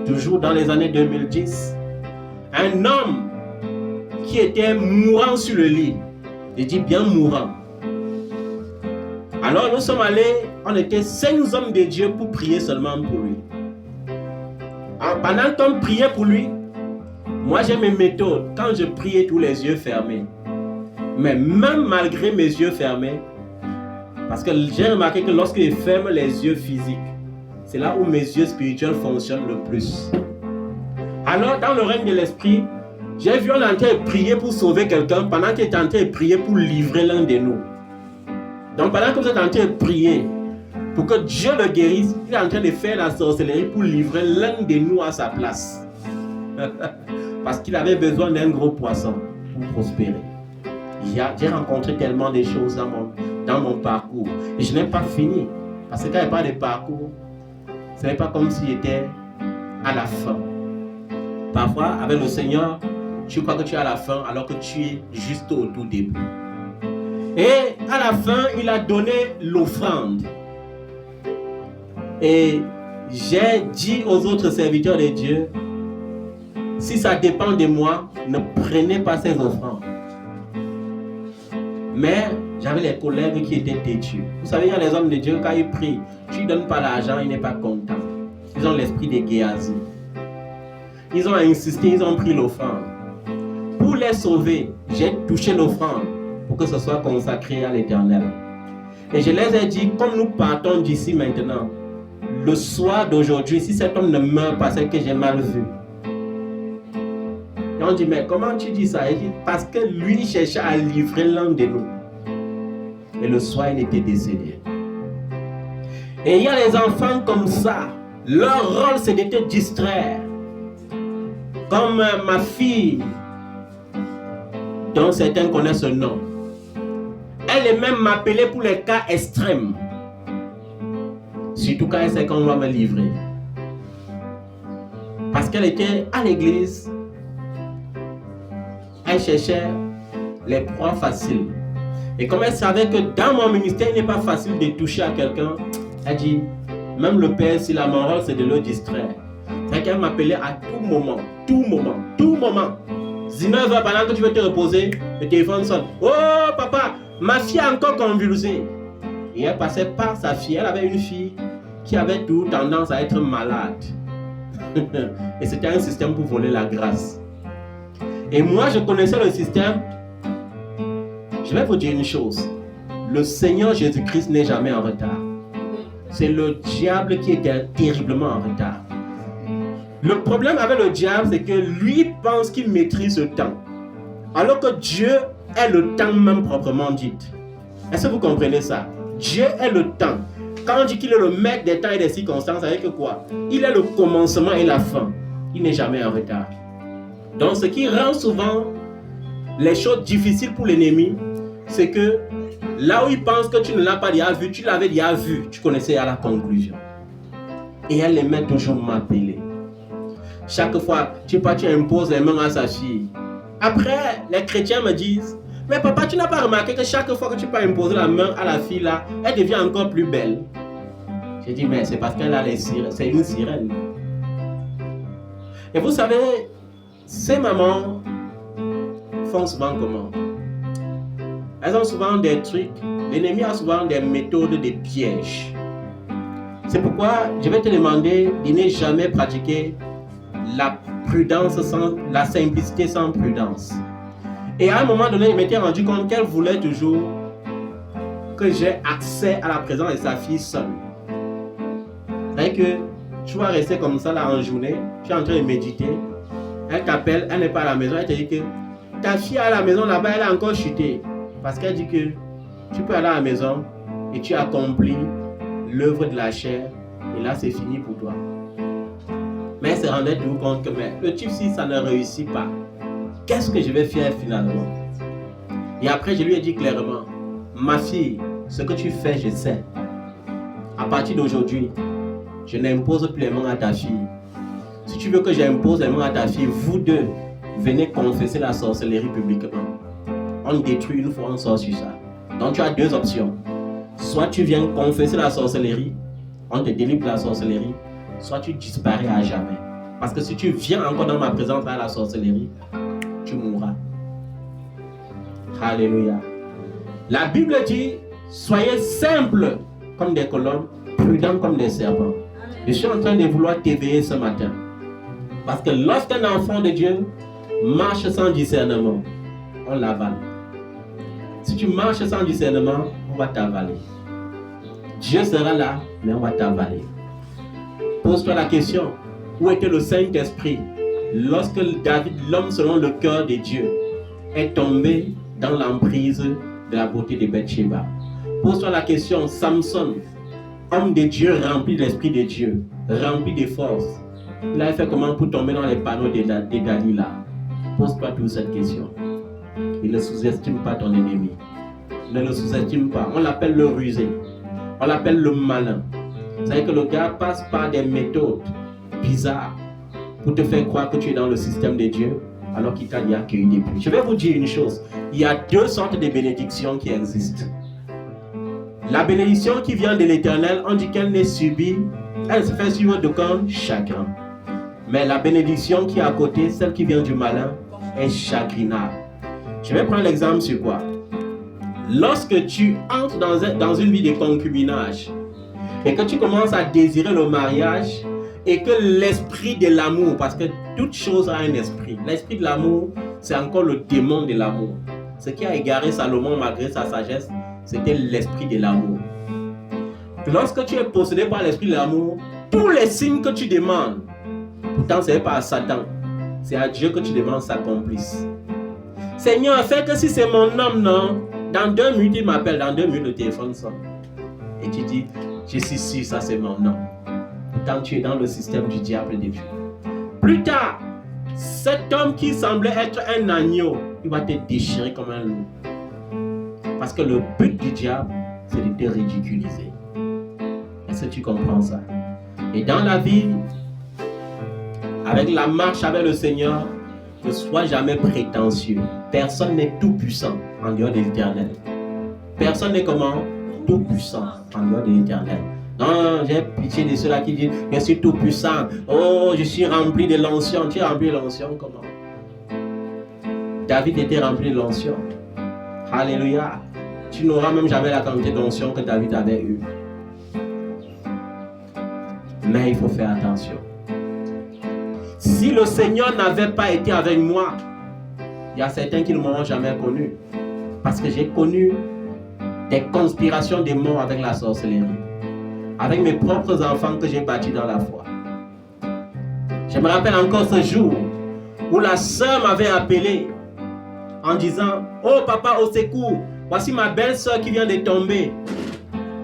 toujours dans les années 2010, un homme qui était mourant sur le lit. Je dis bien mourant. Alors nous sommes allés, on était 5 hommes de Dieu pour prier seulement pour lui. Alors, pendant qu'on priait pour lui, moi j'ai mes méthodes. Quand je priais tous les yeux fermés, mais même malgré mes yeux fermés, parce que j'ai remarqué que lorsque je ferme les yeux physiques, c'est là où mes yeux spirituels fonctionnent le plus. Alors dans le règne de l'esprit, j'ai vu on est en train de prier pour sauver quelqu'un pendant qu'il est en train de prier pour livrer l'un de nous. Donc pendant que vous êtes en train de prier pour que Dieu le guérisse, il est en train de faire la sorcellerie pour livrer l'un de nous à sa place. Parce qu'il avait besoin d'un gros poisson pour prospérer. J'ai rencontré tellement de choses dans mon parcours. Et je n'ai pas fini. Parce que quand il n'y a pas de parcours, ce n'est pas comme s'il était à la fin. Parfois, avec le Seigneur, tu crois que tu es à la fin alors que tu es juste au tout début. Et à la fin, il a donné l'offrande. Et j'ai dit aux autres serviteurs de Dieu, si ça dépend de moi, ne prenez pas ces offrandes. Mais j'avais les collègues qui étaient têtus. Vous savez, il y a les hommes de Dieu, quand ils prient, tu ne donnes pas l'argent, il n'est pas content. Ils ont l'esprit de Géasi. Ils ont insisté, ils ont pris l'offrande. Pour les sauver, j'ai touché l'offrande pour que ce soit consacré à l'Éternel. Et je les ai dit, comme nous partons d'ici maintenant, le soir d'aujourd'hui, si cet homme ne meurt pas, c'est que j'ai mal vu. Et on dit, mais comment tu dis ça? Il dit, parce que lui cherchait à livrer l'un de nous. Et le soir, il était décédé. Et il y a les enfants comme ça. Leur rôle, c'est de te distraire. Comme ma fille, dont certains connaissent ce nom. Elle est même m'appelée pour les cas extrêmes. Surtout quand elle sait qu'on doit me livrer. Parce qu'elle était à l'église. Elle cherchait les proies faciles. Et comme elle savait que dans mon ministère, il n'est pas facile de toucher à quelqu'un, elle dit, même le père, si la morale, c'est de le distraire. C'est qu'elle m'appelait à tout moment. 19h pendant que tu veux te reposer, le téléphone sonne. Oh papa, ma fille a encore convulsé. Et elle passait par sa fille. Elle avait une fille qui avait tout tendance à être malade. Et c'était un système pour voler la grâce. Et moi, je connaissais le système. Je vais vous dire une chose. Le Seigneur Jésus-Christ n'est jamais en retard. C'est le diable qui est terriblement en retard. Le problème avec le diable, c'est que lui pense qu'il maîtrise le temps. Alors que Dieu est le temps même proprement dit. Est-ce que vous comprenez ça? Dieu est le temps. Quand on dit qu'il est le maître des temps et des circonstances, ça veut dire que quoi? Il est le commencement et la fin. Il n'est jamais en retard. Donc ce qui rend souvent les choses difficiles pour l'ennemi, c'est que là où il pense que tu ne l'as pas déjà vu, tu l'avais déjà vu, tu connaissais à la conclusion. Et elle aimait toujours m'appeler. Chaque fois, tu imposes les mains à sa fille. Après, les chrétiens me disent, mais papa, tu n'as pas remarqué que chaque fois que tu peux imposer la main à la fille là, elle devient encore plus belle. J'ai dit, mais c'est parce qu'elle a les sirènes, c'est une sirène. Et vous savez, ces mamans font souvent comment? Elles ont souvent des trucs, l'ennemi a souvent des méthodes de pièges. C'est pourquoi je vais te demander de ne jamais pratiquer la prudence sans la simplicité sans prudence. Et à un moment donné, je m'étais rendu compte qu'elle voulait toujours que j'ai accès à la présence de sa fille seule. C'est-à-dire que tu vas rester comme ça là en journée, tu es en train de méditer, elle t'appelle, elle n'est pas à la maison, elle te dit que ta fille est à la maison là-bas, elle a encore chuté. Parce qu'elle dit que tu peux aller à la maison et tu accomplis l'œuvre de la chair et là c'est fini pour toi. Mais elle se rendait toujours compte que mais le type si ça ne réussit pas, qu'est-ce que je vais faire finalement? Et après je lui ai dit clairement, ma fille, ce que tu fais je sais. À partir d'aujourd'hui, je n'impose plus les mains à ta fille. Si tu veux que j'impose les mains à ta fille, vous deux, venez confesser la sorcellerie publiquement. On détruit une fois, on sort sur ça. Donc tu as deux options. Soit tu viens confesser la sorcellerie, on te délivre la sorcellerie, soit tu disparais à jamais. Parce que si tu viens encore dans ma présence à la sorcellerie, tu mourras. Alléluia. La Bible dit, soyez simples comme des colombes, prudents comme des serpents. Je suis en train de vouloir t'éveiller ce matin. Parce que lorsqu'un enfant de Dieu marche sans discernement, on l'avale. Si tu marches sans discernement, on va t'avaler. Dieu sera là, mais on va t'avaler. Pose-toi la question, où était le Saint-Esprit lorsque David, l'homme selon le cœur de Dieu, est tombé dans l'emprise de la beauté de Bathsheba? Pose-toi la question, Samson, homme de Dieu rempli de l'Esprit de Dieu, rempli de force, il a fait comment pour tomber dans les panneaux de Dalila? Pose-toi toute cette question. Il ne sous-estime pas ton ennemi. Ne le sous-estime pas. On l'appelle le rusé. On l'appelle le malin. C'est-à-dire que le gars passe par des méthodes bizarres pour te faire croire que tu es dans le système de Dieu alors qu'il t'a dit accueilli depuis. Je vais vous dire une chose. Il y a deux sortes de bénédictions qui existent. La bénédiction qui vient de l'Éternel, on dit qu'elle n'est subie Elle se fait suivre d'aucun chagrin. Mais la bénédiction qui est à côté, celle qui vient du malin, est chagrinable. Je vais prendre l'exemple sur quoi? Lorsque tu entres dans une vie de concubinage et que tu commences à désirer le mariage et que l'esprit de l'amour, parce que toute chose a un esprit, l'esprit de l'amour, c'est encore le démon de l'amour. Ce qui a égaré Salomon malgré sa sagesse, c'était l'esprit de l'amour. Lorsque tu es possédé par l'esprit de l'amour, tous les signes que tu demandes, pourtant ce n'est pas à Satan, c'est à Dieu que tu demandes s'accomplissent. Seigneur, fais que si c'est mon homme, non, dans 2 minutes il m'appelle, dans 2 minutes le téléphone sonne. Et tu dis, je suis sûr, ça c'est mon homme. Pourtant tu es dans le système du diable depuis. Plus tard, cet homme qui semblait être un agneau, il va te déchirer comme un loup. Parce que le but du diable, c'est de te ridiculiser. Est-ce que tu comprends ça? Et dans la vie, avec la marche avec le Seigneur, ne sois jamais prétentieux. Personne n'est tout puissant en dehors de l'Éternel. Personne n'est comment? Tout puissant en dehors de l'Éternel. Non, j'ai pitié de ceux-là qui disent je suis tout puissant. Oh, je suis rempli de l'onction. Tu es rempli de l'onction comment? David était rempli de l'onction. Alléluia. Tu n'auras même jamais la quantité d'onction que David avait eue. Mais il faut faire attention. Si le Seigneur n'avait pas été avec moi, il y a certains qui ne m'auront jamais connu. Parce que j'ai connu des conspirations des morts avec la sorcellerie. Avec mes propres enfants que j'ai bâtis dans la foi. Je me rappelle encore ce jour où la sœur m'avait appelé en disant « Oh papa, au secours, voici ma belle-sœur qui vient de tomber. »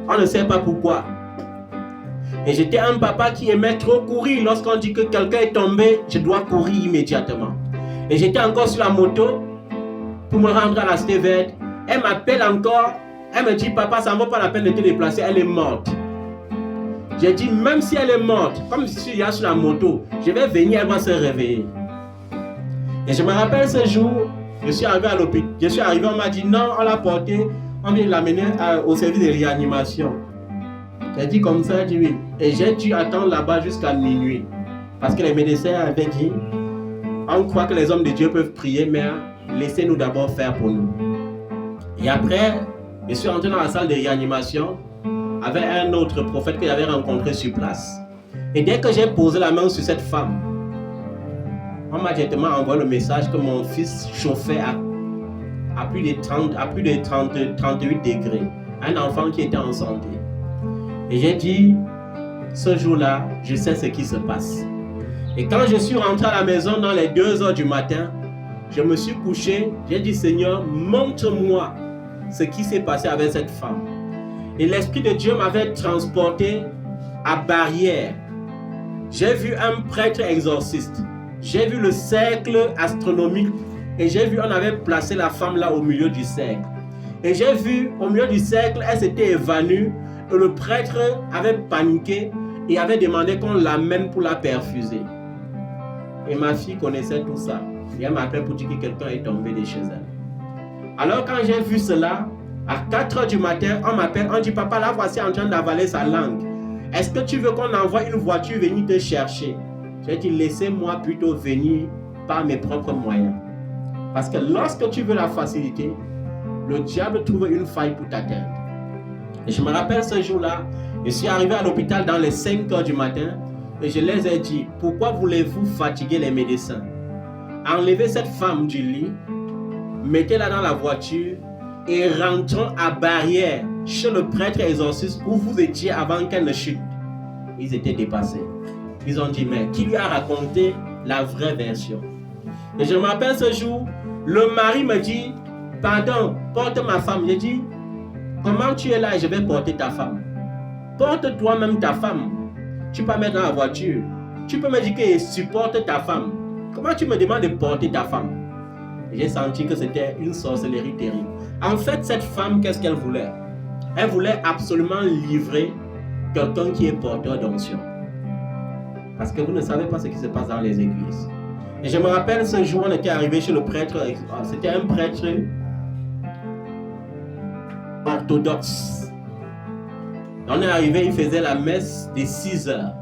On ne sait pas pourquoi. Et j'étais un papa qui aimait trop courir. Lorsqu'on dit que quelqu'un est tombé, je dois courir immédiatement. Et j'étais encore sur la moto pour me rendre à la cité verte. Elle m'appelle encore. Elle me dit, papa, ça ne vaut pas la peine de te déplacer, elle est morte. J'ai dit, même si elle est morte, comme je suis là sur la moto, je vais venir, elle va se réveiller. Et je me rappelle ce jour, je suis arrivé à l'hôpital. On m'a dit, non, on l'a porté, on vient l'amener au service de réanimation. J'ai dit comme ça, j'ai dit oui. Et j'ai dû attendre là-bas jusqu'à minuit. Parce que les médecins avaient dit, on croit que les hommes de Dieu peuvent prier, mais laissez-nous d'abord faire pour nous. Et après, je suis entré dans la salle de réanimation avec un autre prophète que j'avais rencontré sur place. Et dès que j'ai posé la main sur cette femme, on m'a directement envoyé le message que mon fils chauffait à plus de 38 degrés. Un enfant qui était en santé. Et j'ai dit, ce jour-là, je sais ce qui se passe. Et quand je suis rentré à la maison dans les 2h du matin, je me suis couché, j'ai dit, Seigneur, montre-moi ce qui s'est passé avec cette femme. Et l'Esprit de Dieu m'avait transporté à Barrière. J'ai vu un prêtre exorciste. J'ai vu le cercle astronomique. Et j'ai vu, on avait placé la femme là au milieu du cercle. Et j'ai vu, au milieu du cercle, elle s'était évanouie. Et le prêtre avait paniqué et avait demandé qu'on l'amène pour la perfuser. Et ma fille connaissait tout ça. Et elle m'appelait pour dire que quelqu'un est tombé de chez elle. Alors quand j'ai vu cela, à 4h du matin, on m'appelle, on dit, papa, là voici en train d'avaler sa langue. Est-ce que tu veux qu'on envoie une voiture venir te chercher? J'ai dit, laissez-moi plutôt venir par mes propres moyens. Parce que lorsque tu veux la facilité, le diable trouve une faille pour t'atteindre. Et je me rappelle ce jour-là, je suis arrivé à l'hôpital dans les 5h du matin et je les ai dit, pourquoi voulez-vous fatiguer les médecins? Enlevez cette femme du lit, mettez-la dans la voiture et rentrons à Barrière chez le prêtre exorciste où vous étiez avant qu'elle ne chute. Ils étaient dépassés. Ils ont dit, mais qui lui a raconté la vraie version? Et je me rappelle ce jour, le mari me dit, pardon, porte ma femme. J'ai dit, comment tu es là et je vais porter ta femme? Porte toi-même ta femme. Tu peux mettre dans la voiture. Tu peux me dire que je supporte ta femme. Comment tu me demandes de porter ta femme? J'ai senti que c'était une sorcellerie terrible. En fait, cette femme, qu'est-ce qu'elle voulait? Elle voulait absolument livrer quelqu'un qui est porteur d'onction. Parce que vous ne savez pas ce qui se passe dans les églises. Et je me rappelle ce jour, on était arrivé chez le prêtre. C'était un prêtre orthodoxe. On est arrivé, il faisait la messe de 6 heures.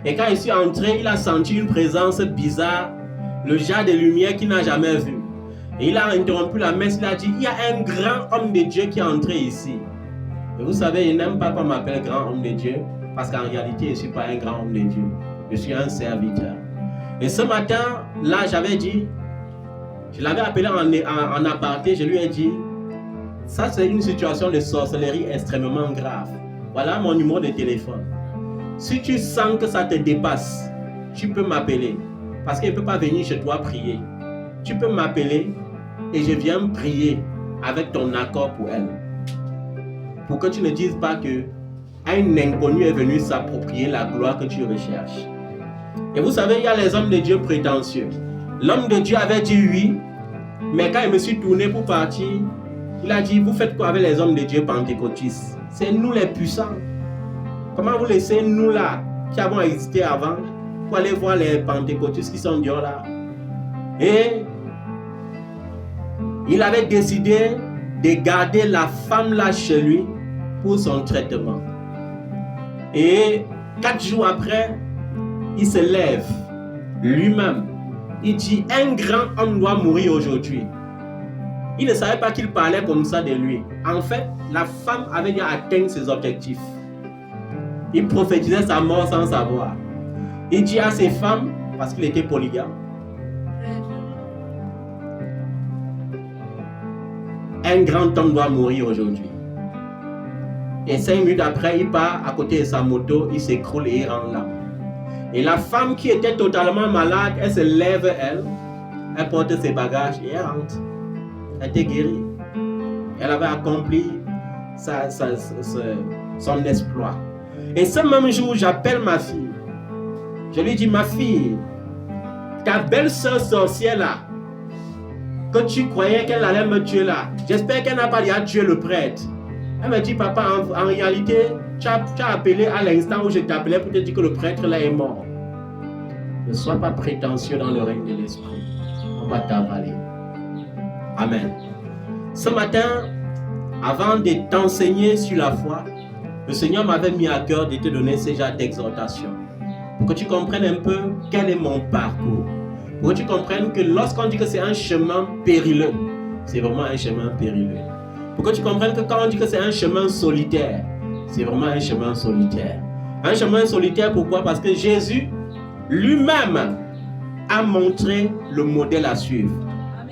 Et quand il suis entré, il a senti une présence bizarre, le genre de lumière qu'il n'a jamais vu. Et il a interrompu la messe, il a dit, il y a un grand homme de Dieu qui est entré ici. Et vous savez, il n'aime pas qu'on m'appelle grand homme de Dieu, parce qu'en réalité, je ne suis pas un grand homme de Dieu. Je suis un serviteur. Et ce matin, là, j'avais dit, je l'avais appelé en aparté, je lui ai dit, ça c'est une situation de sorcellerie extrêmement grave. Voilà mon numéro de téléphone. Si tu sens que ça te dépasse, tu peux m'appeler. Parce qu'elle ne peut pas venir chez toi prier. Tu peux m'appeler et je viens prier avec ton accord pour elle. Pour que tu ne dises pas que un inconnu est venu s'approprier la gloire que tu recherches. Et vous savez, il y a les hommes de Dieu prétentieux. L'homme de Dieu avait dit oui, mais quand je me suis tourné pour partir, il a dit, vous faites quoi avec les hommes de Dieu pentecôtistes? C'est nous les puissants. Comment vous laissez nous là, qui avons existé avant, pour aller voir les pentecôtistes qui sont dehors là? Et il avait décidé de garder la femme là chez lui pour son traitement. Et 4 jours après, il se lève lui-même. Il dit, un grand homme doit mourir aujourd'hui. Il ne savait pas qu'il parlait comme ça de lui. En fait, la femme avait déjà atteint ses objectifs. Il prophétisait sa mort sans savoir. Il dit à ses femmes, parce qu'il était polygame, un grand homme doit mourir aujourd'hui. Et 5 minutes après, il part à côté de sa moto, il s'écroule et il rend là. Et la femme qui était totalement malade, elle se lève, elle porte ses bagages et elle rentre. Elle était guérie. Elle avait accompli son exploit. Et ce même jour, j'appelle ma fille. Je lui dis, ma fille, ta belle-sœur sorcière là, que tu croyais qu'elle allait me tuer là, j'espère qu'elle n'a pas déjà tué le prêtre. Elle me dit, papa, en réalité, tu as appelé à l'instant où je t'appelais pour te dire que le prêtre là est mort. Ne sois pas prétentieux dans le règne de l'esprit. On va t'avaler. Amen. Ce matin, avant de t'enseigner sur la foi, le Seigneur m'avait mis à cœur de te donner ce genre d'exhortation. Pour que tu comprennes un peu quel est mon parcours. Pour que tu comprennes que lorsqu'on dit que c'est un chemin périlleux, c'est vraiment un chemin périlleux. Pour que tu comprennes que quand on dit que c'est un chemin solitaire, c'est vraiment un chemin solitaire. Un chemin solitaire, pourquoi? Parce que Jésus lui-même a montré le modèle à suivre.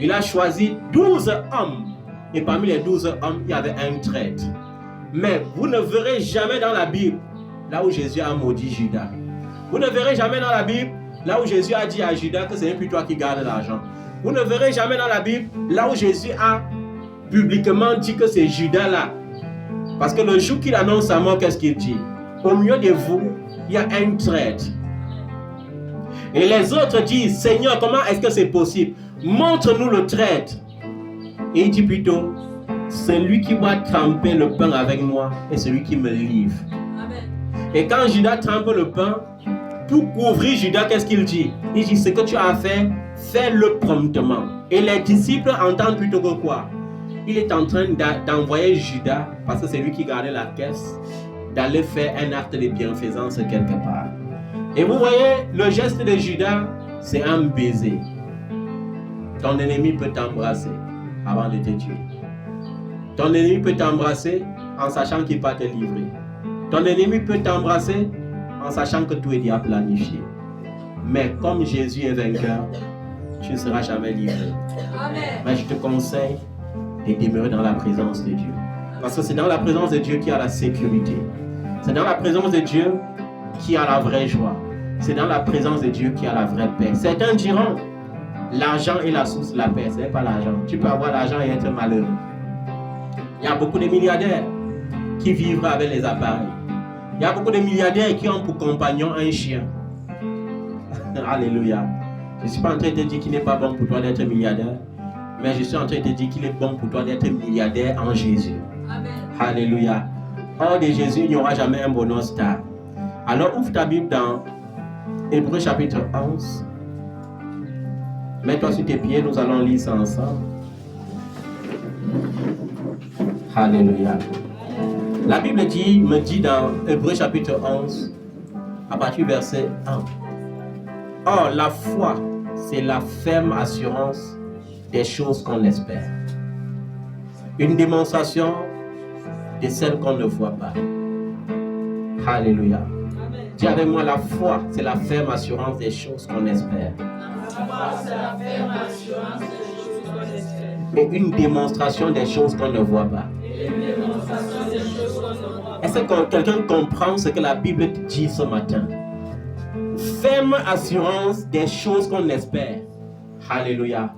Il a choisi 12 hommes. Et parmi les 12 hommes, il y avait un traître. Mais vous ne verrez jamais dans la Bible, là où Jésus a maudit Judas. Vous ne verrez jamais dans la Bible, là où Jésus a dit à Judas que ce n'est plus toi qui gardes l'argent. Vous ne verrez jamais dans la Bible, là où Jésus a publiquement dit que c'est Judas là. Parce que le jour qu'il annonce sa mort, qu'est-ce qu'il dit? Au milieu de vous, il y a un traître. Et les autres disent, Seigneur, comment est-ce que c'est possible? Montre-nous le traître. Et il dit plutôt, celui qui va tremper le pain avec moi est celui qui me livre. Amen. Et quand Judas trempe le pain, pour couvrir Judas, qu'est-ce qu'il dit? Il dit, ce que tu as fait, fais-le promptement. Et les disciples entendent plutôt que quoi? Il est en train d'envoyer Judas, parce que c'est lui qui gardait la caisse, d'aller faire un acte de bienfaisance quelque part. Et vous voyez, le geste de Judas, c'est un baiser. Ton ennemi peut t'embrasser avant de te tuer. Ton ennemi peut t'embrasser en sachant qu'il va te livrer. Ton ennemi peut t'embrasser en sachant que tout est déjà planifié. Mais comme Jésus est vainqueur, tu ne seras jamais livré. Amen. Mais je te conseille de demeurer dans la présence de Dieu. Parce que c'est dans la présence de Dieu qu'il y a la sécurité. C'est dans la présence de Dieu qu'il y a la vraie joie. C'est dans la présence de Dieu qu'il y a la vraie paix. Certains diront, l'argent est la source de la paix. Ce n'est pas l'argent. Tu peux avoir l'argent et être malheureux. Il y a beaucoup de milliardaires qui vivent avec les appareils. Il y a beaucoup de milliardaires qui ont pour compagnon un chien. Alléluia. Je ne suis pas en train de te dire qu'il n'est pas bon pour toi d'être milliardaire, mais je suis en train de te dire qu'il est bon pour toi d'être milliardaire en Jésus. Amen. Alléluia. Hors de Jésus, il n'y aura jamais un bonheur stable. Alors ouvre ta Bible dans Hébreux chapitre 11. Mets-toi sur tes pieds, nous allons lire ça ensemble. Alléluia. La Bible me dit dans Hébreux chapitre 11, à partir du verset 1. Or, la foi, c'est la ferme assurance des choses qu'on espère. Une démonstration de celles qu'on ne voit pas. Alléluia. Dis avec moi, la foi, c'est la ferme assurance des choses qu'on espère. La foi, c'est la ferme assurance des choses qu'on espère. Et une démonstration des choses qu'on ne voit pas. Et une démonstration des choses qu'on ne voit pas. Est-ce que quelqu'un comprend ce que la Bible dit ce matin? Ferme assurance des choses qu'on espère. Alléluia.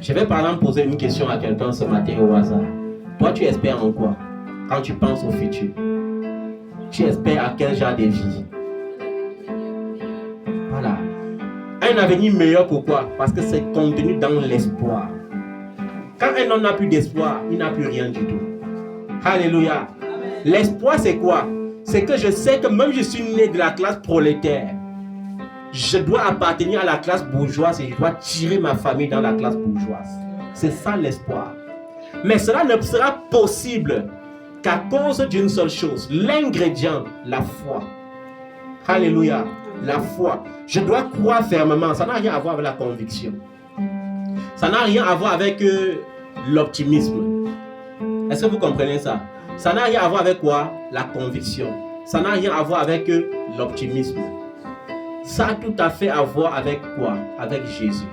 Je vais par exemple poser une question à quelqu'un ce matin au hasard. Toi, tu espères en quoi quand tu penses au futur? Tu espères à quel genre de vie? Voilà. Un avenir meilleur, pourquoi? Parce que c'est contenu dans l'espoir. Quand un homme n'a plus d'espoir, il n'a plus rien du tout. Alléluia. L'espoir, c'est quoi? C'est que je sais que même je suis né de la classe prolétaire, je dois appartenir à la classe bourgeoise et je dois tirer ma famille dans la classe bourgeoise. C'est ça l'espoir. Mais cela ne sera possible qu'à cause d'une seule chose, l'ingrédient, la foi. Alléluia, la foi. Je dois croire fermement. Ça n'a rien à voir avec la conviction. Ça n'a rien à voir avec l'optimisme. Est-ce que vous comprenez ça? Ça n'a rien à voir avec quoi? La conviction. Ça n'a rien à voir avec l'optimisme. Ça a tout à fait à voir avec quoi? Avec Jésus.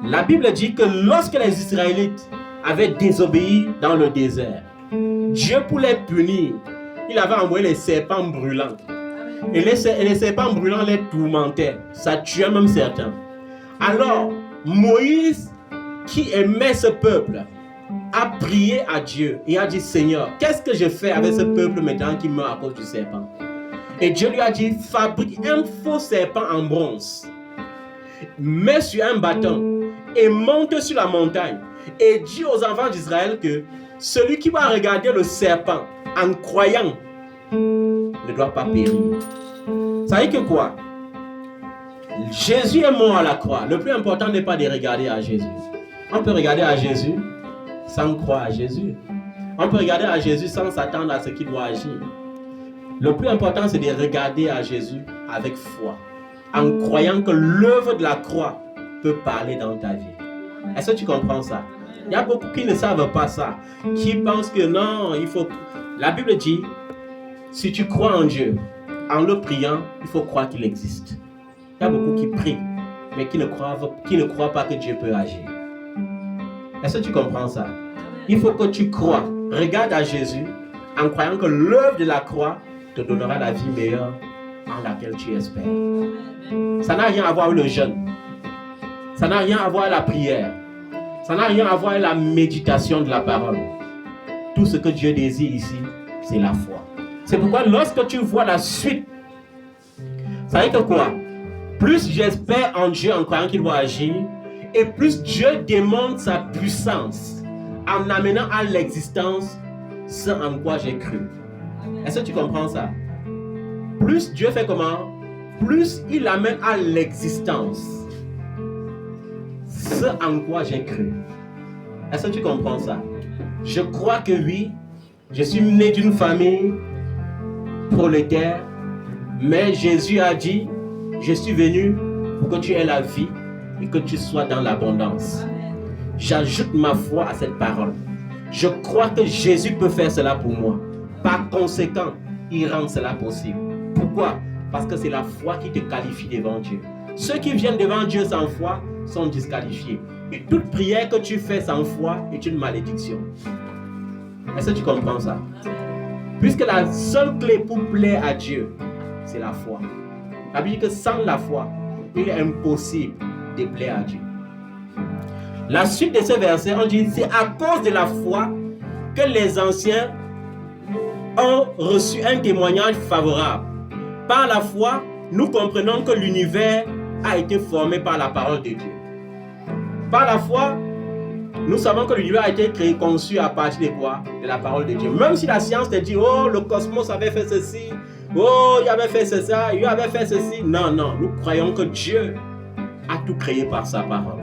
La Bible dit que lorsque les Israélites avaient désobéi dans le désert, Dieu, pour les punir, il avait envoyé les serpents brûlants. Et les serpents brûlants les tourmentaient. Ça tuait même certains. Alors, Moïse, qui aimait ce peuple, a prié à Dieu et a dit: Seigneur, qu'est-ce que je fais avec ce peuple maintenant qui meurt à cause du serpent? Et Dieu lui a dit: fabrique un faux serpent en bronze, mets sur un bâton et monte sur la montagne. Et dis aux enfants d'Israël que celui qui va regarder le serpent en croyant ne doit pas périr. Ça veut dire que quoi? Jésus est mort à la croix. Le plus important n'est pas de regarder à Jésus. On peut regarder à Jésus sans croire à Jésus. On peut regarder à Jésus sans s'attendre à ce qu'il doit agir. Le plus important, c'est de regarder à Jésus avec foi, en croyant que l'œuvre de la croix peut parler dans ta vie. Est-ce que tu comprends ça? Il y a beaucoup qui ne savent pas ça, qui pensent que non, il faut... La Bible dit, si tu crois en Dieu, en le priant, il faut croire qu'il existe. Il y a beaucoup qui prient, mais qui ne croient pas que Dieu peut agir. Est-ce que tu comprends ça? Il faut que tu crois. Regarde à Jésus en croyant que l'œuvre de la croix te donnera la vie meilleure en laquelle tu espères. Ça n'a rien à voir avec le jeûne. Ça n'a rien à voir avec la prière. Ça n'a rien à voir avec la méditation de la parole. Tout ce que Dieu désire ici, c'est la foi. C'est pourquoi lorsque tu vois la suite, ça veut dire que quoi? Plus j'espère en Dieu en croyant qu'il va agir, et plus Dieu démontre sa puissance en amenant à l'existence ce en quoi j'ai cru. Est-ce que tu comprends ça? Plus Dieu fait comment? Plus il amène à l'existence ce en quoi j'ai cru. Est-ce que tu comprends ça? Je crois que oui, je suis né d'une famille prolétaire, mais Jésus a dit, je suis venu pour que tu aies la vie et que tu sois dans l'abondance. J'ajoute ma foi à cette parole. Je crois que Jésus peut faire cela pour moi. Par conséquent, il rend cela possible. Pourquoi? Parce que c'est la foi qui te qualifie devant Dieu. Ceux qui viennent devant Dieu sans foi sont disqualifiés. Et toute prière que tu fais sans foi est une malédiction. Est-ce que tu comprends ça? Puisque la seule clé pour plaire à Dieu, c'est la foi. Ça veut dire que sans la foi, il est impossible de plaire à Dieu. La suite de ce verset, on dit, c'est à cause de la foi que les anciens ont reçu un témoignage favorable. Par la foi, nous comprenons que l'univers a été formé par la parole de Dieu. Par la foi, nous savons que l'univers a été créé, conçu à partir de quoi? De la parole de Dieu. Même si la science te dit, oh, le cosmos avait fait ceci, oh, il avait fait ça, il avait fait ceci. Non, non, nous croyons que Dieu a tout créé par sa parole.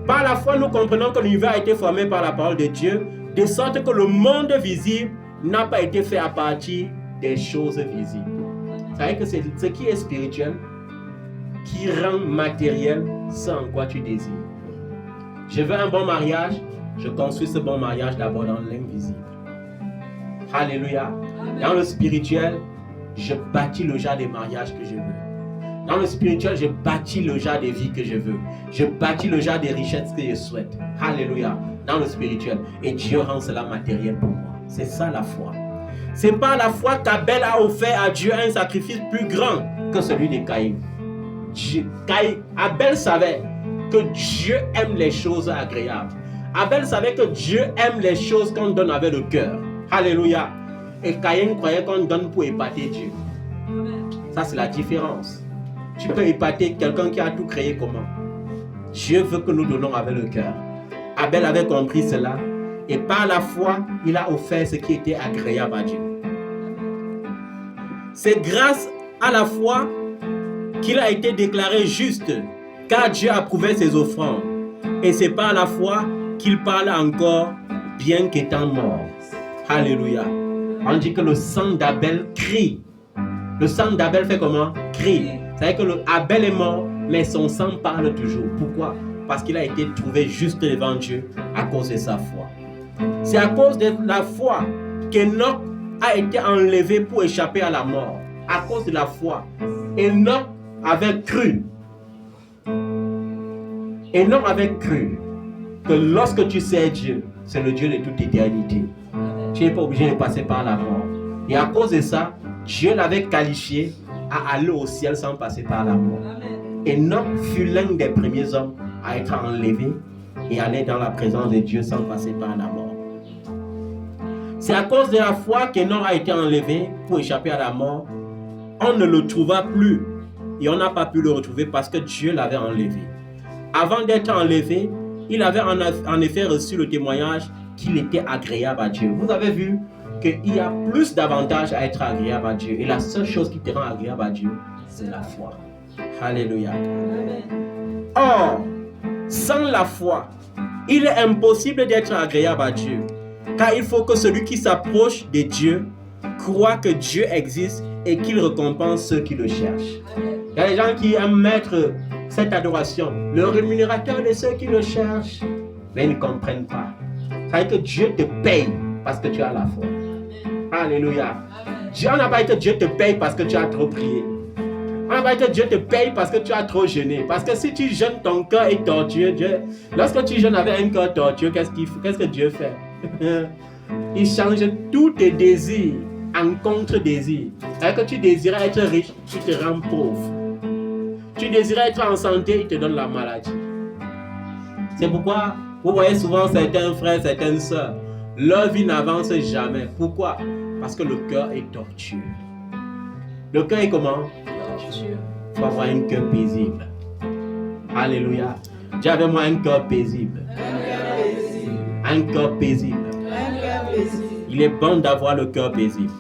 Par la foi, nous comprenons que l'univers a été formé par la parole de Dieu, de sorte que le monde visible n'a pas été fait à partir des choses visibles. Vous savez que c'est ce qui est spirituel qui rend matériel ce en quoi tu désires. Je veux un bon mariage, je construis ce bon mariage d'abord dans l'invisible. Alléluia. Dans le spirituel, je bâtis le genre de mariage que je veux. Dans le spirituel, je bâtis le genre de vie que je veux. Je bâtis le genre de richesse que je souhaite. Alléluia. Dans le spirituel. Et Dieu rend cela matériel pour moi. C'est ça la foi. C'est par la foi qu'Abel a offert à Dieu un sacrifice plus grand que celui de Caïn. Abel savait que Dieu aime les choses agréables. Abel savait que Dieu aime les choses qu'on donne avec le cœur. Alléluia. Et Caïn croyait qu'on donne pour épater Dieu. Ça, c'est la différence. Tu peux épater quelqu'un qui a tout créé comment? Dieu veut que nous donnons avec le cœur. Abel avait compris cela. Et par la foi, il a offert ce qui était agréable à Dieu. C'est grâce à la foi qu'il a été déclaré juste, car Dieu approuvait ses offrandes. Et c'est par la foi qu'il parle encore, bien qu'étant mort. Alléluia. On dit que le sang d'Abel crie. Le sang d'Abel fait comment? Crie. C'est-à-dire que Abel est mort, mais son sang parle toujours. Pourquoi? Parce qu'il a été trouvé juste devant Dieu à cause de sa foi. C'est à cause de la foi qu'Enoch a été enlevé pour échapper à la mort. À cause de la foi. Enoch avait cru. Enoch avait cru que lorsque tu sais Dieu, c'est le Dieu de toute éternité. Tu n'es pas obligé de passer par la mort. Et à cause de ça, Dieu l'avait qualifié à aller au ciel sans passer par la mort. Enoch fut l'un des premiers hommes à être enlevé et aller dans la présence de Dieu sans passer par la mort. C'est à cause de la foi qu'Enoch a été enlevé pour échapper à la mort. On ne le trouva plus et on n'a pas pu le retrouver parce que Dieu l'avait enlevé. Avant d'être enlevé, il avait en effet reçu le témoignage qu'il était agréable à Dieu. Vous avez vu qu'il y a plus d'avantages à être agréable à Dieu. Et la seule chose qui te rend agréable à Dieu, c'est la foi. Alléluia. Or, sans la foi, il est impossible d'être agréable à Dieu. Car il faut que celui qui s'approche de Dieu croit que Dieu existe et qu'il récompense ceux qui le cherchent. Il y a des gens qui aiment mettre cette adoration, le rémunérateur de ceux qui le cherchent, mais ils ne comprennent pas. C'est-à-dire que Dieu te paye parce que tu as la foi. Alléluia. Dieu n'a pas dit que Dieu te paye parce que tu as trop prié. On n'a pas dit que Dieu te paye parce que tu as trop jeûné. Parce que si tu jeûnes, ton cœur est tortueux. Lorsque tu jeûnes avec un cœur tortueux, qu'est-ce que Dieu fait? Il change tous tes désirs en contre-désirs. C'est-à-dire que tu désirais être riche, tu te rends pauvre. Tu désirais être en santé, il te donne la maladie. C'est pourquoi vous voyez souvent certains frères, certaines sœurs, leur vie n'avance jamais. Pourquoi? Parce que le cœur est tortueux. Le cœur est comment? Tortueux. Il faut avoir un cœur paisible. Alléluia. Dis avec moi un cœur paisible. Un cœur paisible. Il est bon d'avoir le cœur paisible.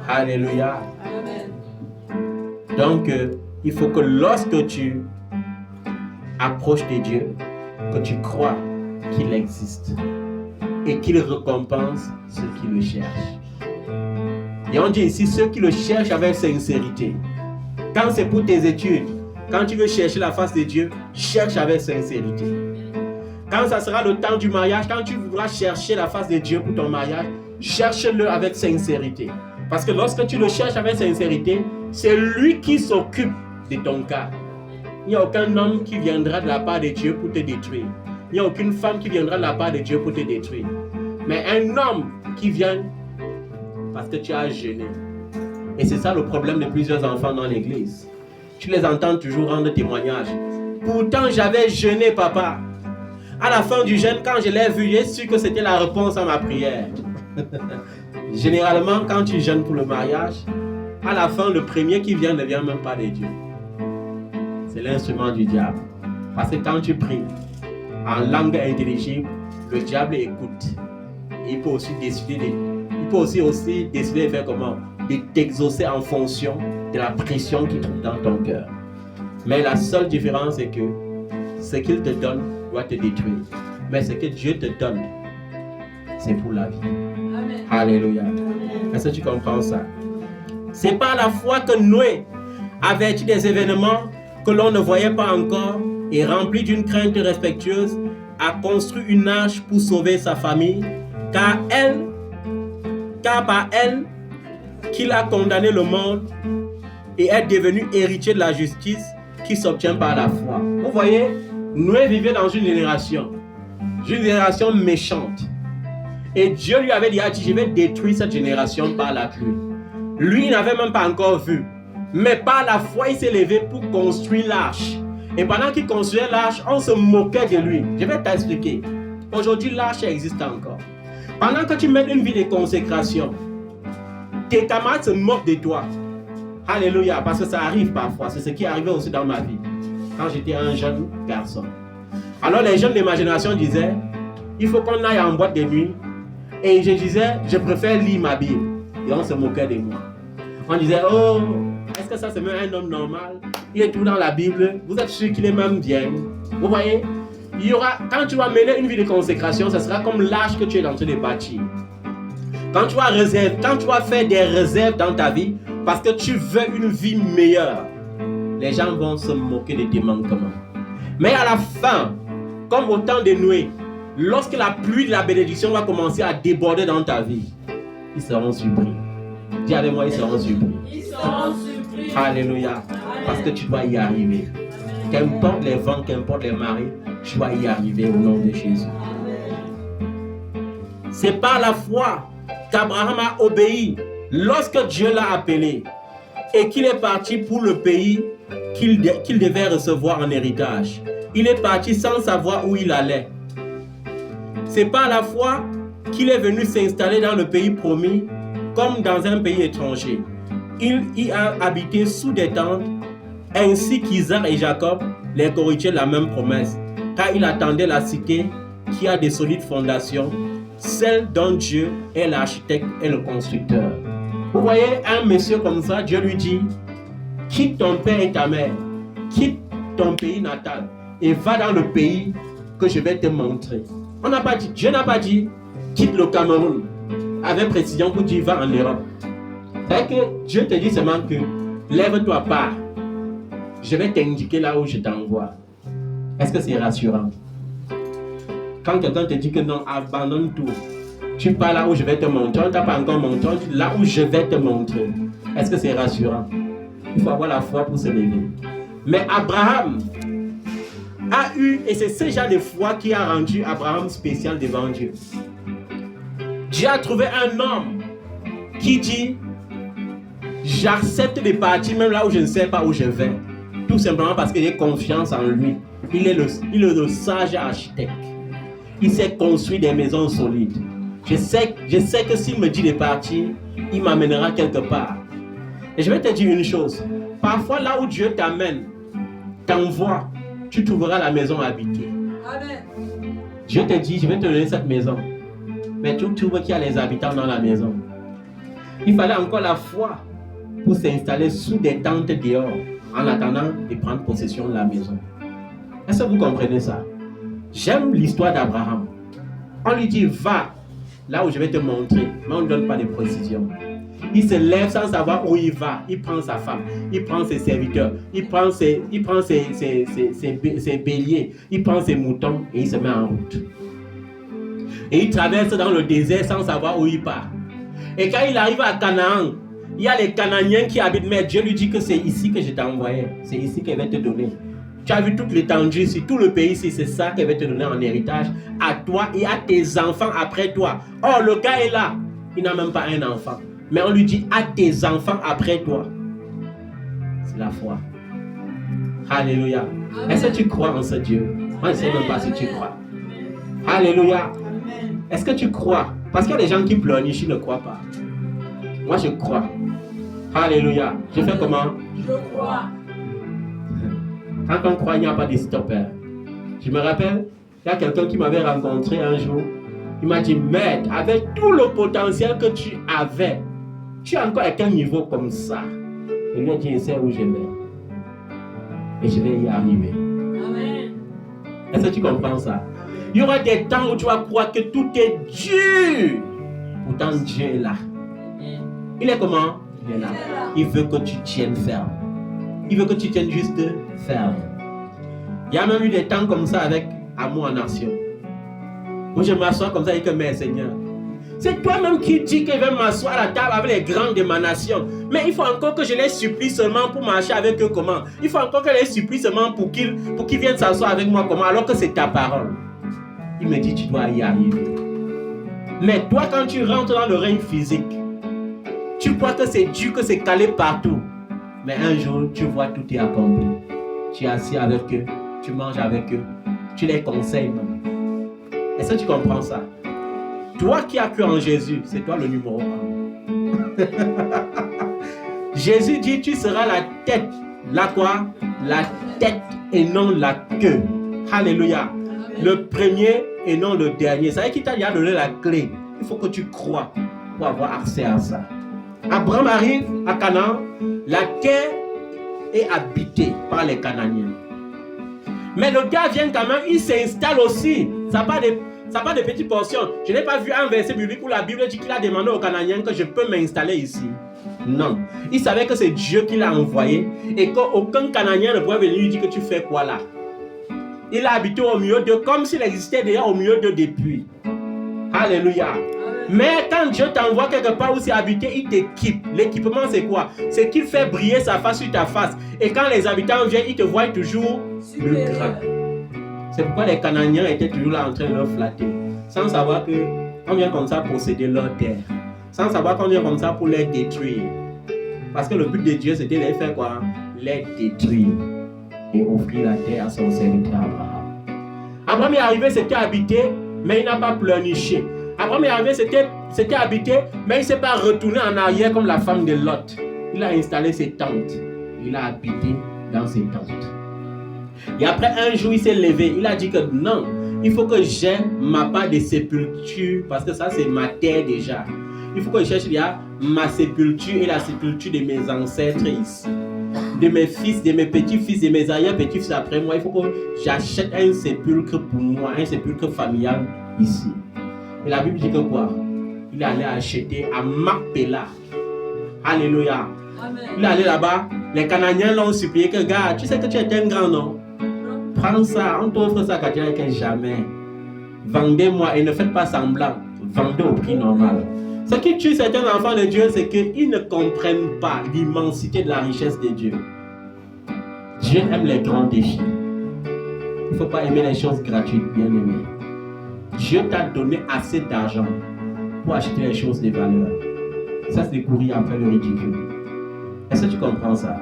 Alléluia. Donc, il faut que lorsque tu approches de Dieu, que tu crois qu'il existe et qu'il récompense ceux qui le cherchent. Et on dit ici ceux qui le cherchent avec sincérité. Quand c'est pour tes études, quand tu veux chercher la face de Dieu, cherche avec sincérité. Quand ça sera le temps du mariage, quand tu voudras chercher la face de Dieu pour ton mariage, cherche-le avec sincérité. Parce que lorsque tu le cherches avec sincérité, c'est lui qui s'occupe de ton cas. Il n'y a aucun homme qui viendra de la part de Dieu pour te détruire. Il n'y a aucune femme qui viendra de la part de Dieu pour te détruire. Mais un homme qui vient parce que tu as jeûné. Et c'est ça le problème de plusieurs enfants dans l'église. Tu les entends toujours rendre témoignage. Pourtant, j'avais jeûné, papa. À la fin du jeûne, quand je l'ai vu, j'ai su que c'était la réponse à ma prière. Généralement, quand tu jeûnes pour le mariage, à la fin, le premier qui vient ne vient même pas de Dieu. C'est l'instrument du diable. Parce que quand tu pries en langue intelligible, le diable écoute. Et il peut aussi décider de faire comment? De t'exaucer en fonction de la pression qu'il trouve dans ton cœur. Mais la seule différence est que ce qu'il te donne doit te détruire. Mais ce que Dieu te donne c'est pour la vie. Amen. Alléluia. Est-ce que tu comprends ça? C'est par la foi que Noé, averti des événements que l'on ne voyait pas encore et rempli d'une crainte respectueuse, a construit une arche pour sauver sa famille, car par elle qu'il a condamné le monde et est devenu héritier de la justice qui s'obtient par la foi. Vous voyez, Noé vivait dans une génération méchante. Et Dieu lui avait dit, je vais détruire cette génération par la pluie. Lui, il n'avait même pas encore vu. Mais par la foi, il s'est levé pour construire l'arche. Et pendant qu'il construisait l'arche, on se moquait de lui. Je vais t'expliquer. Aujourd'hui, l'arche existe encore. Pendant que tu mènes une vie de consécration, tes camarades se moquent de toi. Alléluia, parce que ça arrive parfois. C'est ce qui est arrivé aussi dans ma vie, quand j'étais un jeune garçon. Alors les jeunes de ma génération disaient, il faut qu'on aille en boîte de nuit. Et je disais, je préfère lire ma Bible. Et on se moquait de moi. On disait, oh, est-ce que ça c'est même un homme normal? Il est tout dans la Bible. Vous êtes sûr qu'il est même bien? Vous voyez? Il y aura, quand tu vas mener une vie de consécration, ce sera comme l'arche que tu es en train de bâtir. Quand tu vas faire des réserves dans ta vie, parce que tu veux une vie meilleure, les gens vont se moquer de tes manquements. Mais à la fin, comme au temps de Noé, lorsque la pluie de la bénédiction va commencer à déborder dans ta vie, ils seront surpris. Dis avec moi, ils seront surpris. Ils seront surpris. Alléluia. Parce que tu dois y arriver. Qu'importe les vents, qu'importe les marées, tu dois y arriver au nom de Jésus. C'est par la foi qu'Abraham a obéi lorsque Dieu l'a appelé et qu'il est parti pour le pays qu'il devait recevoir en héritage. Il est parti sans savoir où il allait. C'est par la foi qu'il est venu s'installer dans le pays promis comme dans un pays étranger. Il y a habité sous des tentes, ainsi qu'Isaac et Jacob, les héritiers de la même promesse, car il attendait la cité qui a des solides fondations, celle dont Dieu est l'architecte et le constructeur. Vous voyez, un monsieur comme ça, Dieu lui dit, quitte ton père et ta mère, quitte ton pays natal et va dans le pays que je vais te montrer. Dieu n'a pas dit, quitte le Cameroun, avec précision pour dire, va en Europe. C'est que Dieu te dit seulement que, lève-toi, pars. Je vais t'indiquer là où je t'envoie. Est-ce que c'est rassurant? Quand quelqu'un te dit que non, abandonne tout, tu pars là où je vais te montrer, on ne t'a pas encore montré, là où je vais te montrer. Est-ce que c'est rassurant? Il faut avoir la foi pour se lever. Mais Abraham a eu, et c'est ce genre de foi qui a rendu Abraham spécial devant Dieu. Dieu a trouvé un homme qui dit, j'accepte de partir même là où je ne sais pas où je vais. Tout simplement parce qu'il a confiance en lui. Il est le sage architecte. Il s'est construit des maisons solides. Je sais que s'il me dit de partir, il m'amènera quelque part. Et je vais te dire une chose. Parfois, là où Dieu t'amène, t'envoie, tu trouveras la maison habitée. Amen. Dieu te dit, je vais te donner cette maison. Mais tu trouves qu'il y a les habitants dans la maison. Il fallait encore la foi pour s'installer sous des tentes dehors, en attendant de prendre possession de la maison. Est-ce que vous comprenez ça? J'aime l'histoire d'Abraham. On lui dit, va là où je vais te montrer, mais on ne donne pas de précision. Il se lève sans savoir où il va. Il prend sa femme, il prend ses serviteurs, il prend ses béliers, il prend ses moutons et il se met en route. Et il traverse dans le désert sans savoir où il part. Et quand il arrive à Canaan, il y a les Canaaniens qui habitent, mais Dieu lui dit que c'est ici que je t'ai envoyé. C'est ici qu'elle va te donner. Tu as vu toute l'étendue ici, tout le pays ici, c'est ça qu'elle va te donner en héritage à toi et à tes enfants après toi. Oh, le gars est là. Il n'a même pas un enfant. Mais on lui dit à tes enfants après toi. C'est la foi. Alléluia. Est-ce que tu crois en ce Dieu? Moi, je ne sais même pas si tu crois. Alléluia. Est-ce que tu crois? Parce qu'il y a des gens qui pleurnichent, ils ne croient pas. Moi, je crois. Alléluia. Je fais comment? Je crois. Quand on croit, il n'y a pas de stopper. Je me rappelle, il y a quelqu'un qui m'avait rencontré un jour. Il m'a dit, maître, avec tout le potentiel que tu avais, tu es encore à quel niveau comme ça? Et lui a dit, je sais où je vais. Et je vais y arriver. Amen. Est-ce que tu comprends ça? Il y aura des temps où tu vas croire que tout est dur. Pourtant, Dieu est là. Il est comment? Il est là. Il veut que tu tiennes ferme. Il veut que tu tiennes juste ferme. Il y a même eu des temps comme ça avec Amour en Action. Où je m'assois comme ça et que, mais Seigneur, c'est toi-même qui dis qu'il veut m'asseoir à la table avec les grands de ma nation. Mais il faut encore que je les supplie seulement pour marcher avec eux comment? Il faut encore que je les supplie seulement pour qu'ils viennent s'asseoir avec moi comment? Alors que c'est ta parole. Il me dit, tu dois y arriver. Mais toi, quand tu rentres dans le règne physique, tu crois que c'est dur, que c'est calé partout. Mais un jour, tu vois tout est accompli. Tu es assis avec eux, tu manges avec eux, tu les conseilles même. Est-ce que tu comprends ça? Toi qui as cru en Jésus, c'est toi le numéro 1. Jésus dit, tu seras la tête. La quoi? La tête et non la queue. Alléluia. Le premier et non le dernier. Ça veut dire qu'il t'a déjà donné la clé. Il faut que tu crois pour avoir accès à ça. Abraham arrive à Canaan. La terre est habitée par les Canaaniens. Mais le gars vient quand même, il s'installe aussi. Ça n'a pas de petites portions. Je n'ai pas vu un verset biblique où la Bible dit qu'il a demandé aux Canaaniens que je peux m'installer ici. Non. Il savait que c'est Dieu qui l'a envoyé et qu'aucun Canaanien ne pouvait venir lui dire que tu fais quoi là. Il a habité au milieu d'eux comme s'il existait déjà au milieu d'eux depuis. Alléluia. Mais quand Dieu t'envoie quelque part où c'est habité, il t'équipe. L'équipement c'est quoi? C'est qu'il fait briller sa face sur ta face. Et quand les habitants viennent, ils te voient toujours plus grand. C'est pourquoi les Canaaniens étaient toujours là en train de leur flatter. Sans savoir qu'on vient comme ça posséder leur terre. Sans savoir qu'on vient comme ça pour les détruire. Parce que le but de Dieu c'était de les faire quoi? Les détruire. Et offrir la terre à son serviteur Abraham. Abraham est arrivé, c'était habité, mais il n'a pas pleurniché. Abraham est arrivé, c'était habité, mais il ne s'est pas retourné en arrière comme la femme de Lot. Il a installé ses tentes. Il a habité dans ses tentes. Et après un jour, il s'est levé. Il a dit que non, il faut que j'aie ma part de sépulture, parce que ça, c'est ma terre déjà. Il faut que je cherche ma sépulture et la sépulture de mes ancêtres ici. De mes fils, de mes petits-fils, de mes arrière-petits-fils après moi. Il faut que j'achète un sépulcre pour moi, un sépulcre familial ici. Et la Bible dit que quoi? Il est allé acheter à Macpéla. Alléluia. Amen. Il est allé là-bas. Les Canaaniens l'ont supplié que, gars, tu sais que tu es un grand, non? Prends ça, on t'offre ça quand tu es que jamais. Vendez-moi et ne faites pas semblant. Vendez au prix normal. Ce qui tue certains enfants de Dieu, c'est qu'ils ne comprennent pas l'immensité de la richesse de Dieu. Dieu aime les grands défis. Il ne faut pas aimer les choses gratuites, bien aimé. Dieu t'a donné assez d'argent pour acheter les choses de valeur. Ça, c'est de courir après le ridicule. Est-ce que tu comprends ça?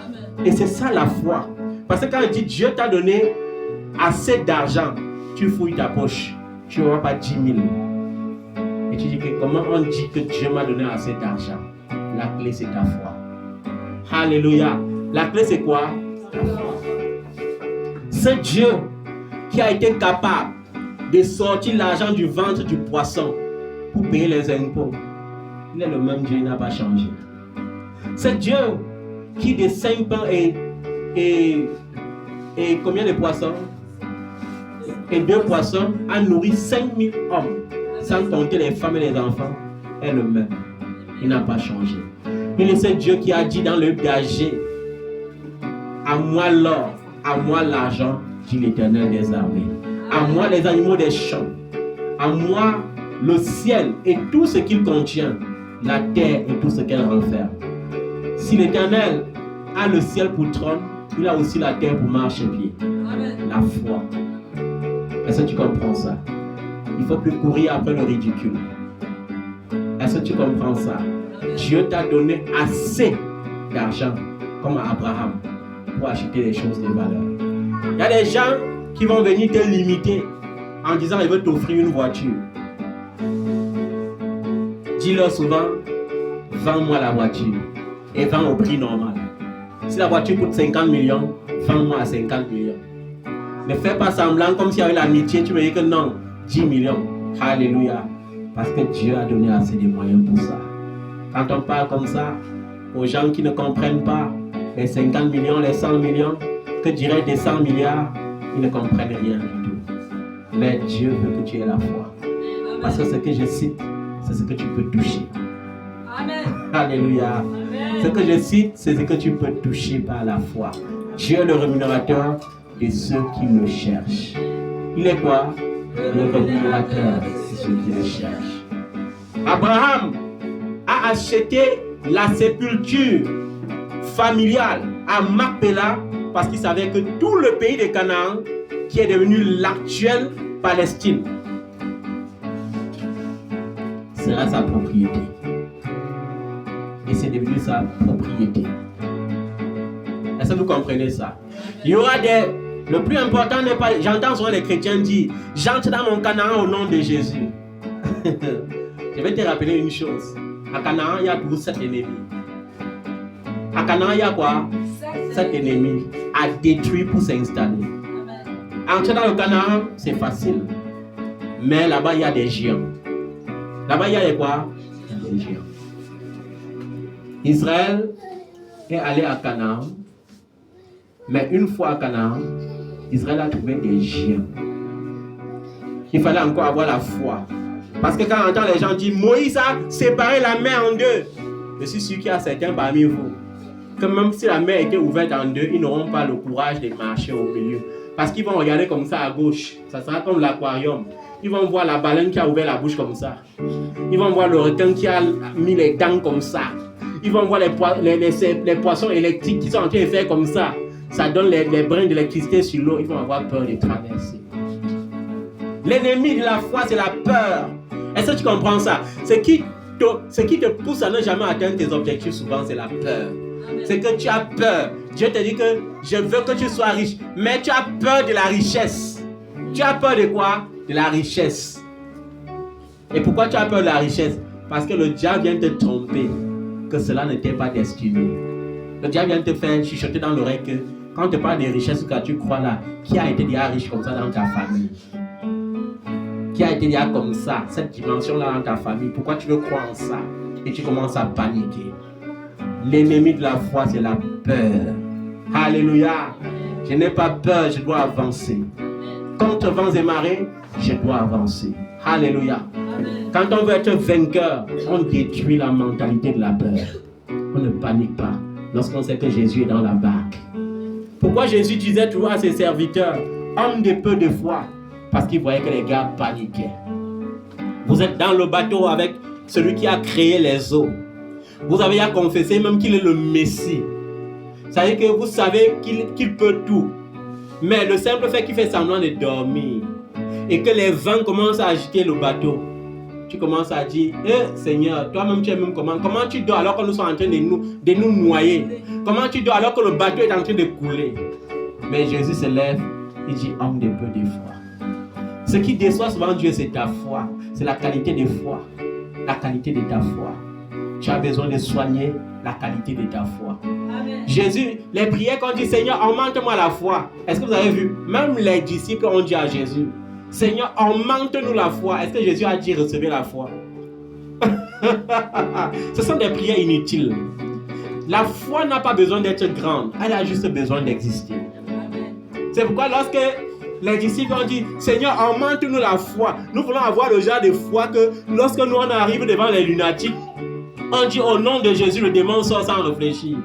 Amen. Et c'est ça la foi. Parce que quand on dit Dieu t'a donné assez d'argent, tu fouilles ta poche, tu n'auras pas 10 000. Et tu dis que comment on dit que Dieu m'a donné assez d'argent? La clé, c'est ta foi. Alléluia. La clé, c'est quoi? Ta foi. C'est Dieu qui a été capable de sortir l'argent du ventre du poisson pour payer les impôts. Il est le même Dieu, il n'a pas changé. C'est Dieu qui de 5 pains et combien de poissons? Et 2 poissons a nourri 5000 hommes, sans compter les femmes et les enfants, est le même. Il n'a pas changé. Il est ce Dieu qui a dit dans le berger, à moi l'or, à moi l'argent, dit l'Éternel des armées. À moi les animaux des champs, à moi le ciel et tout ce qu'il contient, la terre et tout ce qu'elle renferme. Si l'Éternel a le ciel pour trône, il a aussi la terre pour marchepied. La foi. Est-ce que tu comprends ça? Il ne faut plus courir après le ridicule. Est-ce que tu comprends ça? Dieu t'a donné assez d'argent, comme à Abraham, pour acheter les choses de valeur. Il y a des gens qui vont venir te limiter en disant qu'ils veulent t'offrir une voiture. Dis-leur souvent, vends-moi la voiture et vends au prix normal. Si la voiture coûte 50 millions, vends-moi à 50 millions. Ne fais pas semblant comme s'il y avait l'amitié, tu me dis que non, 10 millions. Alléluia. Parce que Dieu a donné assez de moyens pour ça. Quand on parle comme ça, aux gens qui ne comprennent pas les 50 millions, les 100 millions, que dirait des 100 milliards, ils ne comprennent rien du tout. Mais Dieu veut que tu aies la foi. Parce que ce que je cite, c'est ce que tu peux toucher. Amen. Alléluia. Amen. Ce que je cite, c'est ce que tu peux toucher par la foi. Dieu est le rémunérateur de ceux qui le cherchent. Il est quoi? Le rémunérateur de ceux qui le cherchent. Abraham a acheté la sépulture familiale à Macpéla parce qu'il savait que tout le pays de Canaan, qui est devenu l'actuelle Palestine, sera sa propriété. Et c'est devenu sa propriété. Est-ce que vous comprenez ça? Il y aura des... Le plus important n'est pas... J'entends souvent les chrétiens dire, j'entre dans mon Canaan au nom de Jésus. Je vais te rappeler une chose. À Canaan, il y a toujours 7 ennemis. À Canaan, il y a quoi? 7 ennemis à détruire pour s'installer. Entrer dans le Canaan, c'est facile. Mais là-bas, il y a des géants. Là-bas, il y a des quoi? Des géants. Israël est allé à Canaan. Mais une fois à Canaan, Israël a trouvé des géants. Il fallait encore avoir la foi. Parce que quand on entend les gens dire Moïse a séparé la mer en deux, je suis sûr qu'il y a certains parmi vous que même si la mer était ouverte en deux, ils n'auront pas le courage de marcher au milieu. Parce qu'ils vont regarder comme ça à gauche. Ça sera comme l'aquarium. Ils vont voir la baleine qui a ouvert la bouche comme ça. Ils vont voir le requin qui a mis les dents comme ça. Ils vont voir les poissons électriques qui sont en train de faire comme ça. Ça donne les brins d'électricité sur l'eau. Ils vont avoir peur de traverser. L'ennemi de la foi, c'est la peur. Est-ce que tu comprends ça? Ce qui te pousse à ne jamais atteindre tes objectifs, souvent, c'est la peur. C'est que tu as peur. Dieu te dit que je veux que tu sois riche. Mais tu as peur de la richesse. Tu as peur de quoi? De la richesse. Et pourquoi tu as peur de la richesse? Parce que le diable vient te tromper. Que cela n'était pas destiné. Le diable vient te faire chuchoter dans l'oreille que quand on te parle de richesse, que tu crois là, qui a été déjà riche comme ça dans ta famille? Qui a été déjà comme ça, cette dimension-là dans ta famille? Pourquoi tu veux croire en ça? Et tu commences à paniquer. L'ennemi de la foi, c'est la peur. Alléluia. Je n'ai pas peur, je dois avancer. Contre vents et marées, je dois avancer. Alléluia. Quand on veut être vainqueur, on détruit la mentalité de la peur. On ne panique pas lorsqu'on sait que Jésus est dans la barque. Pourquoi Jésus disait toujours à ses serviteurs, homme de peu de foi? Parce qu'il voyait que les gars paniquaient. Vous êtes dans le bateau avec celui qui a créé les eaux. Vous avez à confesser même qu'il est le Messie. Ça veut dire que vous savez qu'il peut tout. Mais le simple fait qu'il fait semblant de dormir et que les vents commencent à agiter le bateau, tu commences à dire, Seigneur, toi-même tu es même comment tu dors alors que nous sommes en train de nous noyer? Comment tu dors alors que le bateau est en train de couler? Mais Jésus se lève, il dit, homme de peu de foi. Ce qui déçoit souvent Dieu, c'est ta foi. C'est la qualité de foi. La qualité de ta foi. Tu as besoin de soigner la qualité de ta foi. Amen. Jésus, les prières qu'on dit, Seigneur, augmente-moi la foi. Est-ce que vous avez vu? Même les disciples ont dit à Jésus, Seigneur, augmente-nous la foi. Est-ce que Jésus a dit, recevez la foi? Ce sont des prières inutiles. La foi n'a pas besoin d'être grande. Elle a juste besoin d'exister. C'est pourquoi lorsque les disciples ont dit, Seigneur, augmente-nous la foi. Nous voulons avoir le genre de foi que lorsque nous on arrive devant les lunatiques, on dit au nom de Jésus, le démon sort sans réfléchir.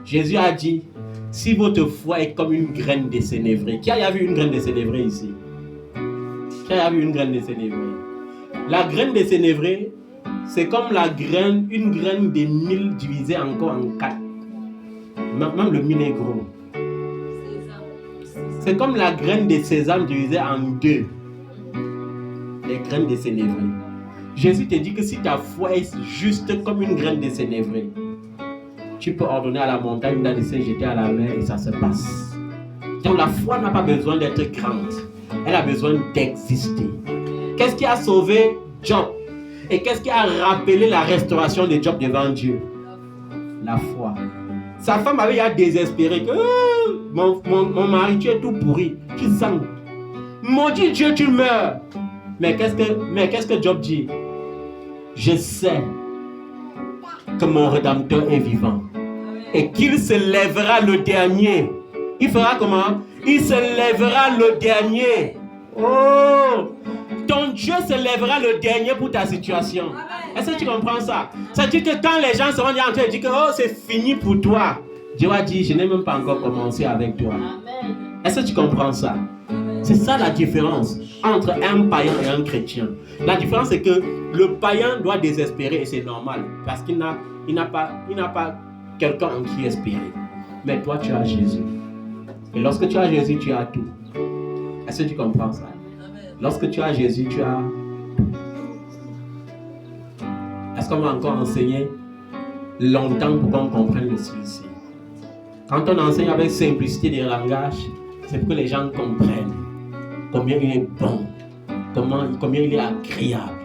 Jésus a dit, si votre foi est comme une graine de sénévré. Qui a vu une graine de sénévré ici? Qui a vu une graine de sénévré? La graine de sénévré, c'est comme une graine de mil divisée encore en 4. Même le mil est gros. C'est comme la graine de sésame divisée en 2. Les graines de sénévré. Jésus te dit que si ta foi est juste comme une graine de sénévré, tu peux ordonner à la montagne de se jeter à la mer et ça se passe. Donc la foi n'a pas besoin d'être grande. Elle a besoin d'exister. Qu'est-ce qui a sauvé Job? Et qu'est-ce qui a rappelé la restauration de Job devant Dieu? La foi. Sa femme avait désespéré que mon mari, tu es tout pourri, tu sens. Maudit Dieu, tu meurs. Mais qu'est-ce que Job dit? Je sais que mon Rédempteur est vivant et qu'il se lèvera le dernier. Il fera comment? Il se lèvera le dernier. Oh, ton Dieu se lèvera le dernier pour ta situation. Est-ce que tu comprends ça? Ça veut dire que quand les gens se vont dire en train de dire que oh, c'est fini pour toi, Dieu a dit, je n'ai même pas encore commencé avec toi. Est-ce que tu comprends ça? C'est ça la différence entre un païen et un chrétien. La différence c'est que le païen doit désespérer et c'est normal parce qu'il n'a pas quelqu'un en qui espérer. Mais toi tu as Jésus. Et lorsque tu as Jésus, tu as tout. Est-ce que tu comprends ça? Lorsque tu as Jésus, tu as tout. Est-ce qu'on va encore enseigner longtemps pour qu'on comprenne le suicide? Quand on enseigne avec simplicité des langages, c'est pour que les gens comprennent combien il est bon, combien il est agréable,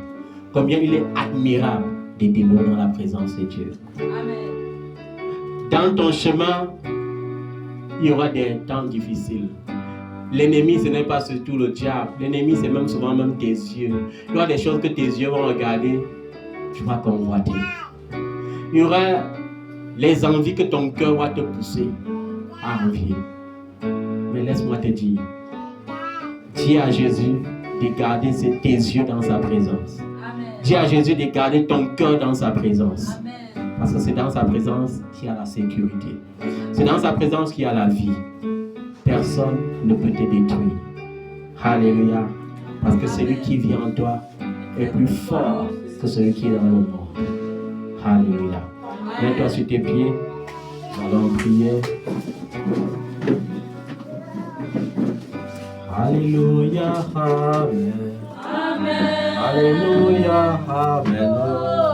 combien il est admirable de demeurer dans la présence de Dieu. Amen. Dans ton chemin, il y aura des temps difficiles. L'ennemi, ce n'est pas surtout le diable. L'ennemi, c'est même souvent même tes yeux. Il y aura des choses que tes yeux vont regarder, tu vas convoiter. Il y aura les envies que ton cœur va te pousser à envier. Mais laisse-moi te dire, dis à Jésus de garder tes yeux dans sa présence. Amen. Dis à Jésus de garder ton cœur dans sa présence. Amen. Parce que c'est dans sa présence qu'il y a la sécurité. C'est dans sa présence qu'il y a la vie. Personne ne peut te détruire. Alléluia. Parce que celui qui vit en toi est plus fort que celui qui est dans le monde. Alléluia. Mets-toi sur tes pieds. Nous allons prier. Alléluia. Amen. Amen. Alléluia. Amen.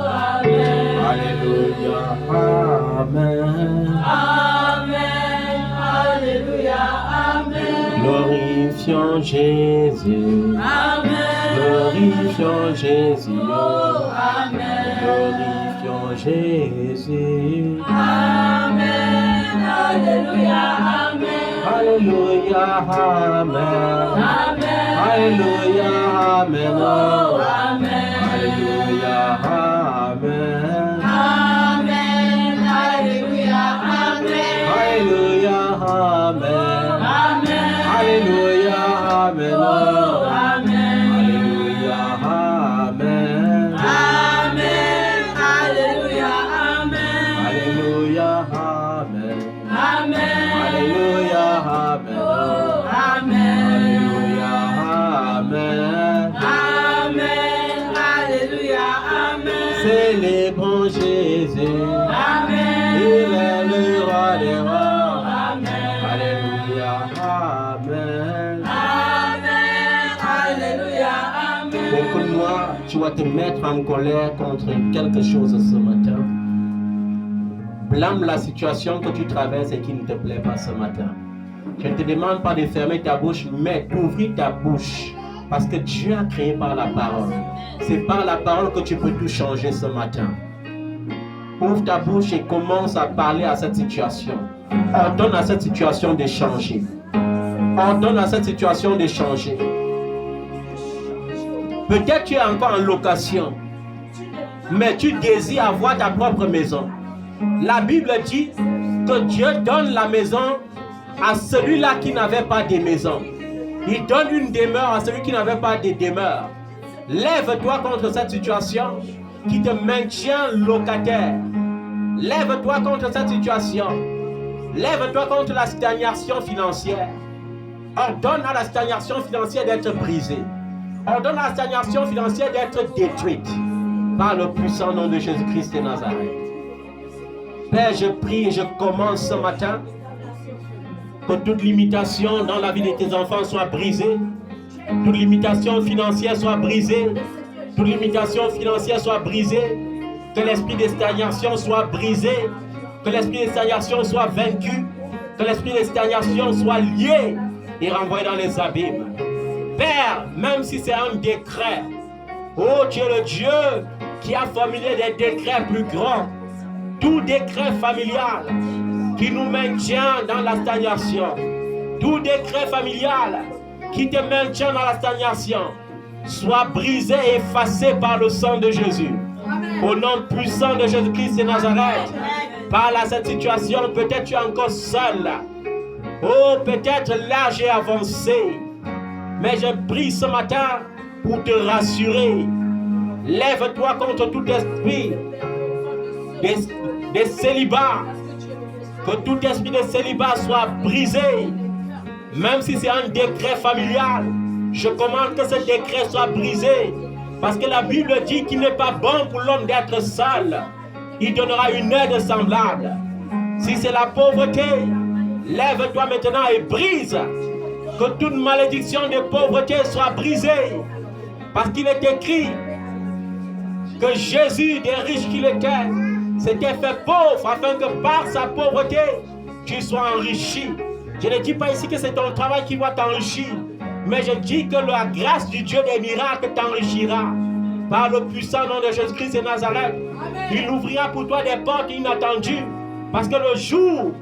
Amen. Alléluia. Amen. Amen. Alléluia. Amen. Glorifions Jésus. Amen. Glorifions Jésus. Amen. Glorifions Jésus. Amen. Alléluia. Amen. Alléluia. Amen. Amen. Alléluia. Amen. Amen. Alléluia. Amen. Amen. Alléluia. Amen. Alléluia. Amen. Amen. Alléluia. Amen. Amen. Alléluia. Amen. Amen. Alléluia. Amen. Alléluia. Amen. Amen. Alléluia. Amen. Alléluia. Amen. Amen. Alléluia. Amen. Célébrons Jésus. Amen. Il est le roi des rois. Amen. Alléluia. Amen. Amen. Alléluia. Amen. Écoute-moi, tu vas te mettre en colère contre quelque chose ce matin. Blâme la situation que tu traverses et qui ne te plaît pas ce matin. Je ne te demande pas de fermer ta bouche, mais d'ouvrir ta bouche. Parce que Dieu a créé par la parole. C'est par la parole que tu peux tout changer ce matin. Ouvre ta bouche et commence à parler à cette situation. Ordonne à cette situation de changer. Ordonne à cette situation de changer. Peut-être tu es encore en location, mais tu désires avoir ta propre maison. La Bible dit que Dieu donne la maison à celui-là qui n'avait pas de maison. Il donne une demeure à celui qui n'avait pas de demeure. Lève-toi contre cette situation qui te maintient locataire. Lève-toi contre cette situation. Lève-toi contre la stagnation financière. Ordonne à la stagnation financière d'être brisée. Ordonne à la stagnation financière d'être détruite par le puissant nom de Jésus-Christ de Nazareth. Père, je prie et je commence ce matin que toute limitation dans la vie de tes enfants soit brisée. Toute limitation financière soit brisée. Toute limitation financière soit brisée. Que l'esprit de stagnation soit brisé. Que l'esprit de stagnation soit vaincu. Que l'esprit de stagnation soit lié et renvoyé dans les abîmes. Père, même si c'est un décret, oh, tu es le Dieu qui a formulé des décrets plus grands. Tout décret familial qui nous maintient dans la stagnation, tout décret familial qui te maintient dans la stagnation, soit brisé et effacé par le sang de Jésus. Amen. Au nom puissant de Jésus-Christ de Nazareth, parle à cette situation. Peut-être tu es encore seul. Oh, peut-être l'âge est avancé. Mais je prie ce matin pour te rassurer. Lève-toi contre tout esprit de célibat. Que tout esprit de célibat soit brisé. Même si c'est un décret familial, je commande que ce décret soit brisé. Parce que la Bible dit qu'il n'est pas bon pour l'homme d'être seul. Il donnera une aide semblable. Si c'est la pauvreté, lève-toi maintenant et brise. Que toute malédiction de pauvreté soit brisée. Parce qu'il est écrit que Jésus, des riches qu'il était, s'était fait pauvre afin que par sa pauvreté, tu sois enrichi. Je ne dis pas ici que c'est ton travail qui va t'enrichir, mais je dis que la grâce du Dieu des miracles t'enrichira. Par le puissant nom de Jésus-Christ de Nazareth, il ouvrira pour toi des portes inattendues. Parce que le jour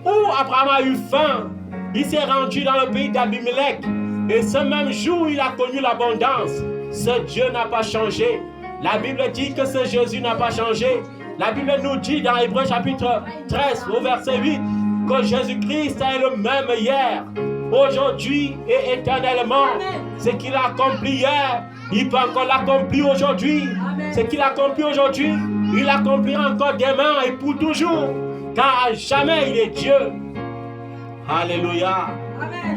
où Abraham a eu faim, il s'est rendu dans le pays d'Abimelech. Et ce même jour, il a connu l'abondance. Ce Dieu n'a pas changé. La Bible dit que ce Jésus n'a pas changé. La Bible nous dit dans Hébreux chapitre 13 au verset 8 que Jésus-Christ est le même hier, aujourd'hui et éternellement. Ce qu'il a accompli hier, il peut encore l'accomplir aujourd'hui. Ce qu'il a accompli aujourd'hui, il l'accomplira encore demain et pour toujours. Car à jamais il est Dieu. Alléluia.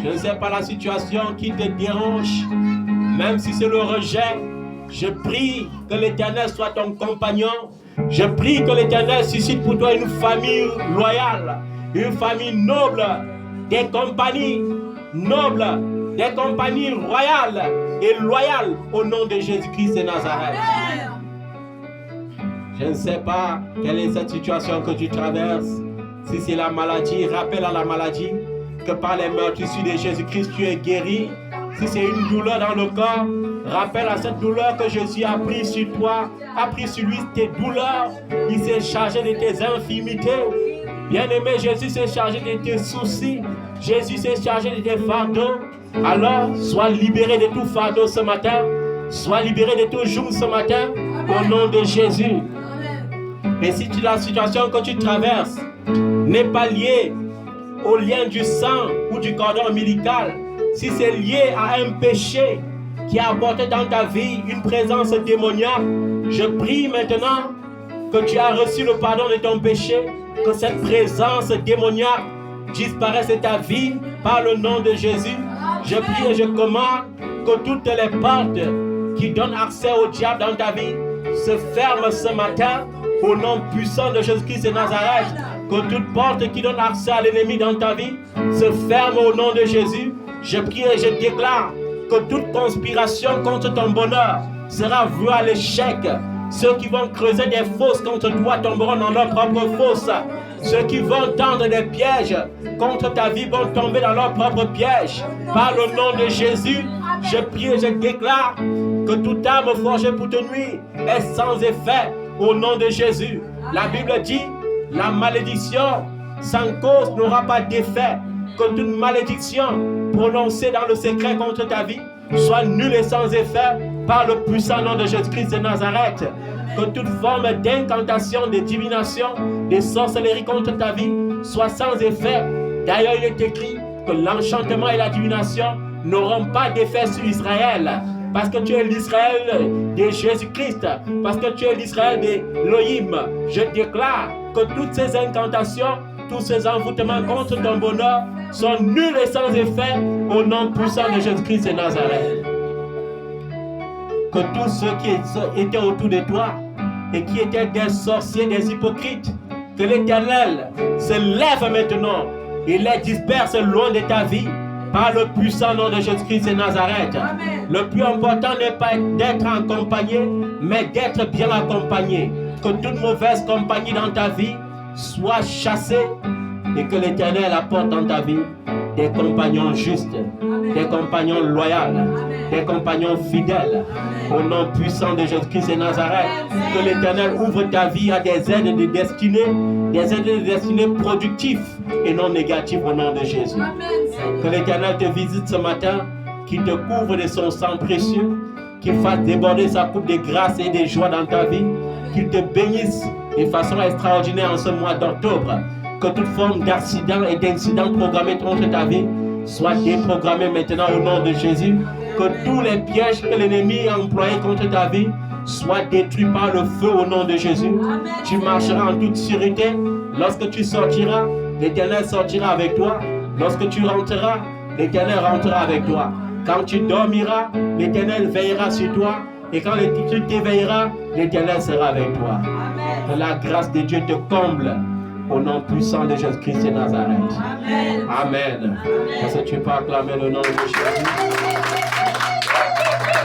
Je ne sais pas la situation qui te dérange, même si c'est le rejet. Je prie que l'Éternel soit ton compagnon. Je prie que l'Éternel suscite pour toi une famille loyale, une famille noble, des compagnies nobles, des compagnies royales et loyales au nom de Jésus-Christ de Nazareth. Je ne sais pas quelle est cette situation que tu traverses. Si c'est la maladie, rappelle à la maladie que par les meurtrissures de Jésus-Christ, tu es guéri. Si c'est une douleur dans le corps, rappelle à cette douleur que Jésus a pris sur toi, a pris sur lui tes douleurs. Il s'est chargé de tes infirmités. Bien-aimé, Jésus s'est chargé de tes soucis. Jésus s'est chargé de tes fardeaux. Alors, sois libéré de tout fardeau ce matin. Sois libéré de tout joug ce matin. Au nom de Jésus. Et si la situation que tu traverses n'est pas liée au lien du sang ou du cordon ombilical, si c'est lié à un péché qui a apporté dans ta vie une présence démoniaque, je prie maintenant que tu as reçu le pardon de ton péché, que cette présence démoniaque disparaisse de ta vie par le nom de Jésus. Je prie et je commande que toutes les portes qui donnent accès au diable dans ta vie se ferment ce matin au nom puissant de Jésus-Christ de Nazareth. Que toute porte qui donne accès à l'ennemi dans ta vie se ferme au nom de Jésus. Je prie et je déclare que toute conspiration contre ton bonheur sera vouée à l'échec. Ceux qui vont creuser des fosses contre toi tomberont dans leur propre fosse. Ceux qui vont tendre des pièges contre ta vie vont tomber dans leur propre piège. Par le nom de Jésus, je prie et je déclare que toute arme forgée pour te nuire est sans effet au nom de Jésus. La Bible dit, la malédiction sans cause n'aura pas d'effet. Que toute malédiction prononcée dans le secret contre ta vie soit nulle et sans effet par le puissant nom de Jésus-Christ de Nazareth. Que toute forme d'incantation, de divination, de sorcellerie contre ta vie soit sans effet. D'ailleurs, il est écrit que l'enchantement et la divination n'auront pas d'effet sur Israël. Parce que tu es l'Israël de Jésus-Christ. Parce que tu es l'Israël d'Élohim. Je déclare que toutes ces incantations, tous ces envoûtements contre ton bonheur sont nuls et sans effet au nom puissant de Jésus-Christ de Nazareth. Que tous ceux qui étaient autour de toi et qui étaient des sorciers, des hypocrites, que l'Éternel se lève maintenant et les disperse loin de ta vie par le puissant nom de Jésus-Christ de Nazareth. Amen. Le plus important n'est pas d'être accompagné, mais d'être bien accompagné. Que toute mauvaise compagnie dans ta vie soit chassée et que l'Éternel apporte dans ta vie des compagnons justes, Amen. Des compagnons loyaux, Amen. Des compagnons fidèles. Amen. Au nom puissant de Jésus-Christ de Nazareth, Amen. Que l'Éternel ouvre ta vie à des aides de destinée, des aides de destinée productives et non négatives au nom de Jésus. Amen. Que l'Éternel te visite ce matin, qu'il te couvre de son sang précieux, qu'il fasse déborder sa coupe de grâce et de joie dans ta vie, qu'il te bénisse de façon extraordinaire en ce mois d'octobre. Que toute forme d'accident et d'incident programmé contre ta vie soient déprogrammés maintenant au nom de Jésus. Que tous les pièges que l'ennemi a employés contre ta vie soient détruits par le feu au nom de Jésus. Tu marcheras en toute sûreté. Lorsque tu sortiras, l'Éternel sortira avec toi. Lorsque tu rentreras, l'Éternel rentrera avec toi. Quand tu dormiras, l'Éternel veillera sur toi. Et quand tu t'éveilleras, l'Éternel sera avec toi. Que la grâce de Dieu te comble. Au nom puissant de Jésus-Christ de Nazareth. Amen. Amen. Est-ce que tu peux acclamer le nom de Jésus?